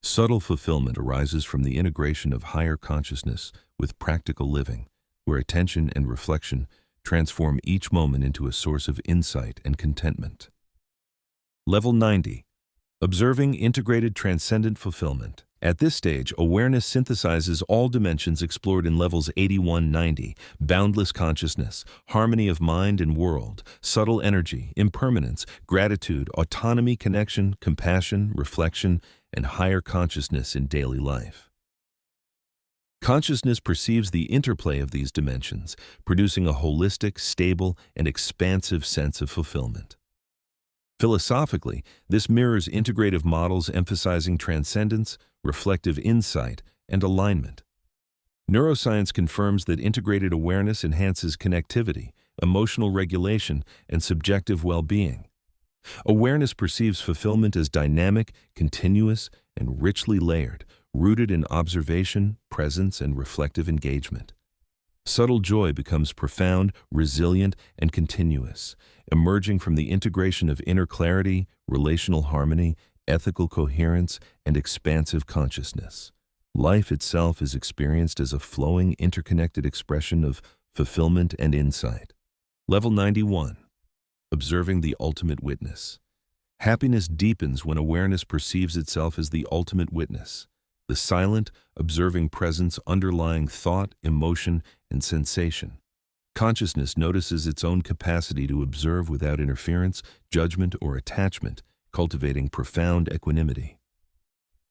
S1: Subtle fulfillment arises from the integration of higher consciousness with practical living, where attention and reflection transform each moment into a source of insight and contentment. Level 90, observing integrated transcendent fulfillment. At this stage, awareness synthesizes all dimensions explored in levels 81-90, boundless consciousness, harmony of mind and world, subtle energy, impermanence, gratitude, autonomy, connection, compassion, reflection, and higher consciousness in daily life. Consciousness perceives the interplay of these dimensions, producing a holistic, stable, and expansive sense of fulfillment. Philosophically, this mirrors integrative models emphasizing transcendence, reflective insight, and alignment. Neuroscience confirms that integrated awareness enhances connectivity, emotional regulation, and subjective well-being. Awareness perceives fulfillment as dynamic, continuous, and richly layered, rooted in observation, presence, and reflective engagement. Subtle joy becomes profound, resilient, and continuous, emerging from the integration of inner clarity, relational harmony, ethical coherence, and expansive consciousness. Life itself is experienced as a flowing, interconnected expression of fulfillment and insight. Level 91, observing the ultimate witness. Happiness deepens when awareness perceives itself as the ultimate witness, the silent, observing presence underlying thought, emotion, and sensation. Consciousness notices its own capacity to observe without interference, judgment, or attachment, cultivating profound equanimity.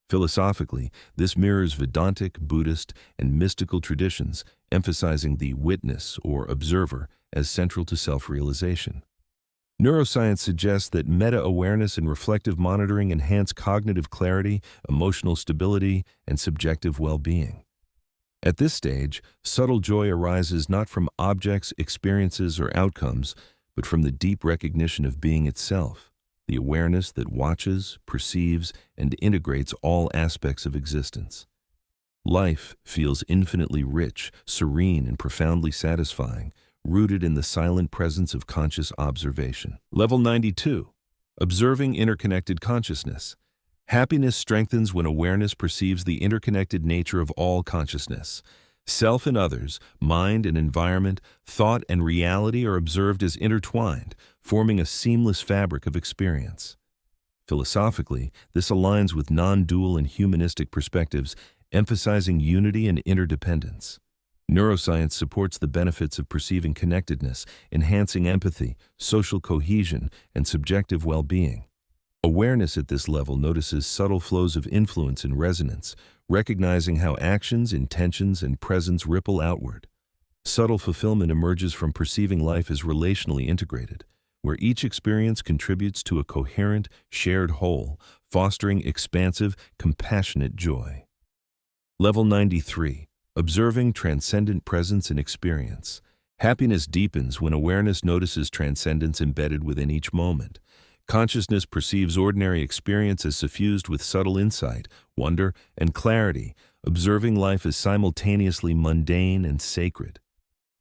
S1: Philosophically, this mirrors Vedantic, Buddhist, and mystical traditions, emphasizing the witness or observer as central to self-realization. Neuroscience suggests that meta-awareness and reflective monitoring enhance cognitive clarity, emotional stability, and subjective well-being. At this stage, subtle joy arises not from objects, experiences, or outcomes, but from the deep recognition of being itself, the awareness that watches, perceives, and integrates all aspects of existence. Life feels infinitely rich, serene, and profoundly satisfying, rooted in the silent presence of conscious observation. Level 92. Observing interconnected consciousness. Happiness strengthens when awareness perceives the interconnected nature of all consciousness. Self and others, mind and environment, thought and reality are observed as intertwined, forming a seamless fabric of experience. Philosophically, this aligns with non-dual and humanistic perspectives, emphasizing unity and interdependence. Neuroscience supports the benefits of perceiving connectedness, enhancing empathy, social cohesion, and subjective well-being. Awareness at this level notices subtle flows of influence and resonance, recognizing how actions, intentions, and presence ripple outward. Subtle fulfillment emerges from perceiving life as relationally integrated, where each experience contributes to a coherent, shared whole, fostering expansive, compassionate joy. Level 93. Observing transcendent presence and experience. Happiness deepens when awareness notices transcendence embedded within each moment. Consciousness perceives ordinary experience as suffused with subtle insight, wonder, and clarity, observing life as simultaneously mundane and sacred.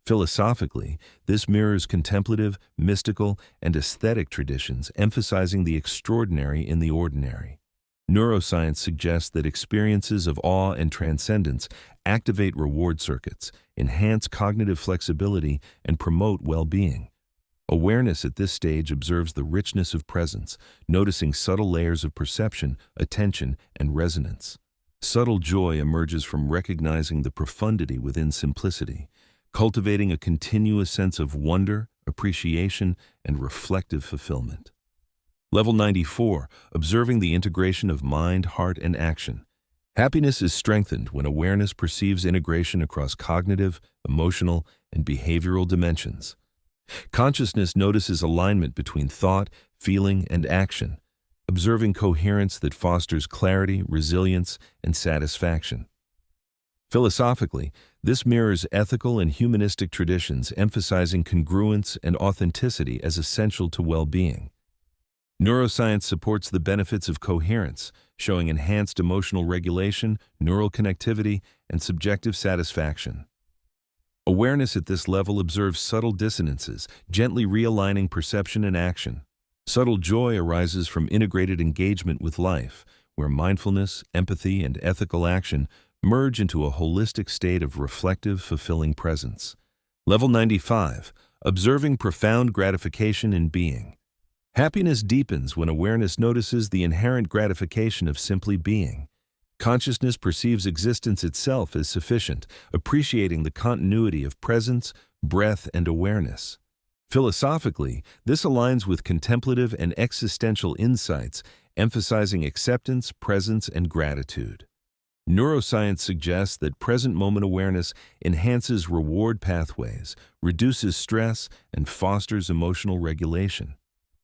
S1: Philosophically, this mirrors contemplative, mystical, and aesthetic traditions, emphasizing the extraordinary in the ordinary. Neuroscience suggests that experiences of awe and transcendence activate reward circuits, enhance cognitive flexibility, and promote well-being. Awareness at this stage observes the richness of presence, noticing subtle layers of perception, attention, and resonance. Subtle joy emerges from recognizing the profundity within simplicity, cultivating a continuous sense of wonder, appreciation, and reflective fulfillment. Level 94. Observing the integration of mind, heart, and action. Happiness is strengthened when awareness perceives integration across cognitive, emotional, and behavioral dimensions. Consciousness notices alignment between thought, feeling, and action, observing coherence that fosters clarity, resilience, and satisfaction. Philosophically, this mirrors ethical and humanistic traditions, emphasizing congruence and authenticity as essential to well-being. Neuroscience supports the benefits of coherence, showing enhanced emotional regulation, neural connectivity, and subjective satisfaction. Awareness at this level observes subtle dissonances, gently realigning perception and action. Subtle joy arises from integrated engagement with life, where mindfulness, empathy, and ethical action merge into a holistic state of reflective, fulfilling presence. Level 95. Observing profound gratification in being. Happiness deepens when awareness notices the inherent gratification of simply being. Consciousness perceives existence itself as sufficient, appreciating the continuity of presence, breath, and awareness. Philosophically, this aligns with contemplative and existential insights, emphasizing acceptance, presence, and gratitude. Neuroscience suggests that present moment awareness enhances reward pathways, reduces stress, and fosters emotional regulation.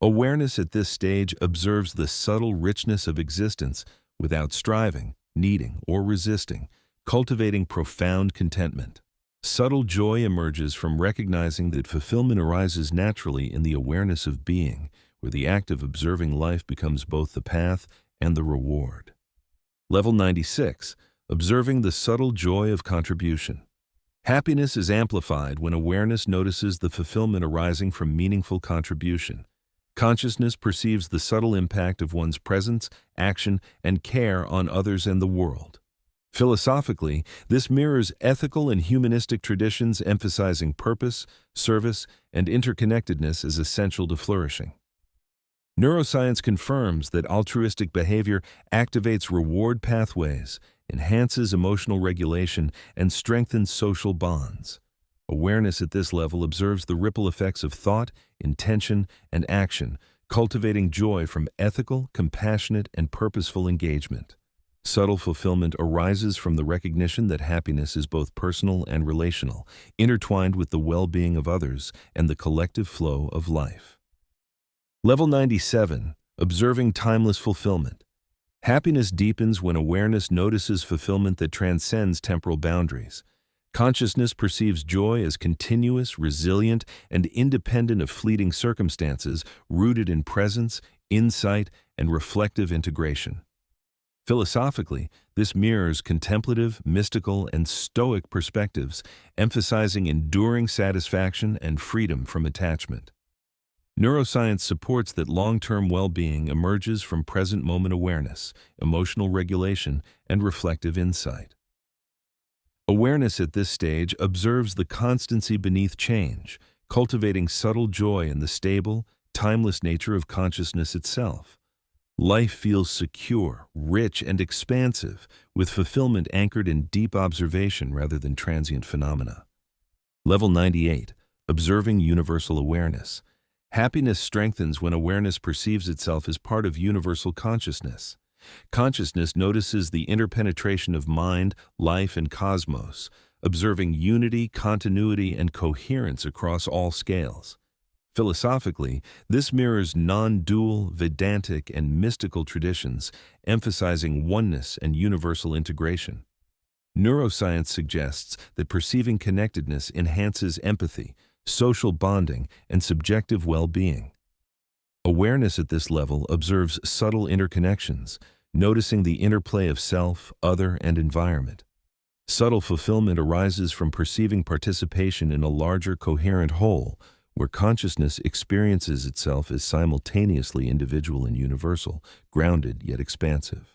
S1: Awareness at this stage observes the subtle richness of existence without striving, needing, or resisting, cultivating profound contentment. Subtle joy emerges from recognizing that fulfillment arises naturally in the awareness of being, where the act of observing life becomes both the path and the reward. Level 96. Observing the subtle joy of contribution. Happiness is amplified when awareness notices the fulfillment arising from meaningful contribution. Consciousness perceives the subtle impact of one's presence, action, and care on others and the world. Philosophically, this mirrors ethical and humanistic traditions, emphasizing purpose, service, and interconnectedness as essential to flourishing. Neuroscience confirms that altruistic behavior activates reward pathways, enhances emotional regulation, and strengthens social bonds. Awareness at this level observes the ripple effects of thought, intention, and action, cultivating joy from ethical, compassionate, and purposeful engagement. Subtle fulfillment arises from the recognition that happiness is both personal and relational, intertwined with the well-being of others and the collective flow of life. Level 97. Observing timeless fulfillment. Happiness deepens when awareness notices fulfillment that transcends temporal boundaries. Consciousness perceives joy as continuous, resilient, and independent of fleeting circumstances, rooted in presence, insight, and reflective integration. Philosophically, this mirrors contemplative, mystical, and stoic perspectives, emphasizing enduring satisfaction and freedom from attachment. Neuroscience supports that long-term well-being emerges from present-moment awareness, emotional regulation, and reflective insight. Awareness at this stage observes the constancy beneath change, cultivating subtle joy in the stable, timeless nature of consciousness itself. Life feels secure, rich, and expansive, with fulfillment anchored in deep observation rather than transient phenomena. Level 98. Observing universal awareness. Happiness strengthens when awareness perceives itself as part of universal consciousness. Consciousness notices the interpenetration of mind, life, and cosmos, observing unity, continuity, and coherence across all scales. Philosophically, this mirrors non-dual, Vedantic, and mystical traditions, emphasizing oneness and universal integration. Neuroscience suggests that perceiving connectedness enhances empathy, social bonding, and subjective well-being. Awareness at this level observes subtle interconnections, noticing the interplay of self, other, and environment. Subtle fulfillment arises from perceiving participation in a larger, coherent whole, where consciousness experiences itself as simultaneously individual and universal, grounded yet expansive.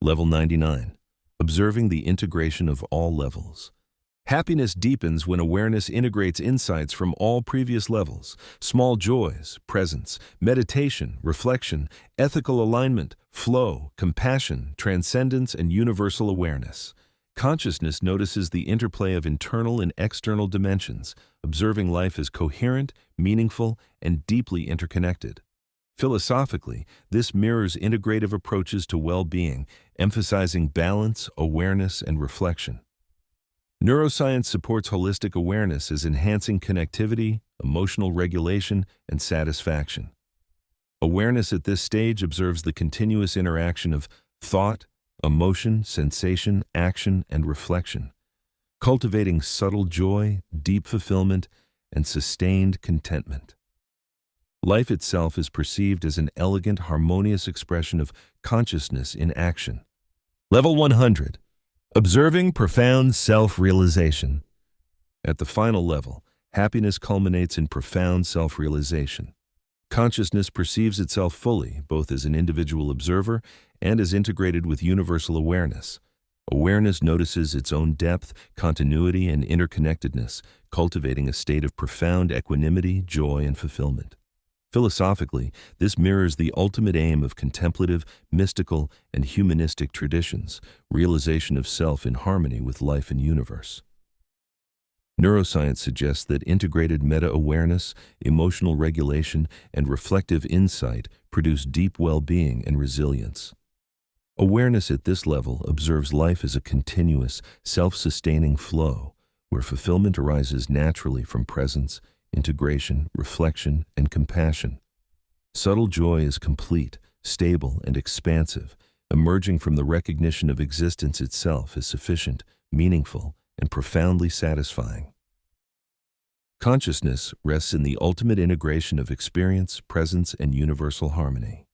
S1: Level 99. Observing the integration of all levels. Happiness deepens when awareness integrates insights from all previous levels: small joys, presence, meditation, reflection, ethical alignment, flow, compassion, transcendence, and universal awareness. Consciousness notices the interplay of internal and external dimensions, observing life as coherent, meaningful, and deeply interconnected. Philosophically, this mirrors integrative approaches to well-being, emphasizing balance, awareness, and reflection. Neuroscience supports holistic awareness as enhancing connectivity, emotional regulation, and satisfaction. Awareness at this stage observes the continuous interaction of thought, emotion, sensation, action, and reflection, cultivating subtle joy, deep fulfillment, and sustained contentment. Life itself is perceived as an elegant, harmonious expression of consciousness in action. Level 100. Observing profound self-realization. At the final level, happiness culminates in profound self-realization. Consciousness perceives itself fully, both as an individual observer and as integrated with universal awareness. Awareness notices its own depth, continuity, and interconnectedness, cultivating a state of profound equanimity, joy, and fulfillment. Philosophically, this mirrors the ultimate aim of contemplative, mystical, and humanistic traditions: realization of self in harmony with life and universe. Neuroscience suggests that integrated meta-awareness, emotional regulation, and reflective insight produce deep well-being and resilience. Awareness at this level observes life as a continuous, self-sustaining flow, where fulfillment arises naturally from presence, integration, reflection, and compassion. Subtle joy is complete, stable, and expansive, emerging from the recognition of existence itself as sufficient, meaningful, and profoundly satisfying. Consciousness rests in the ultimate integration of experience, presence, and universal harmony.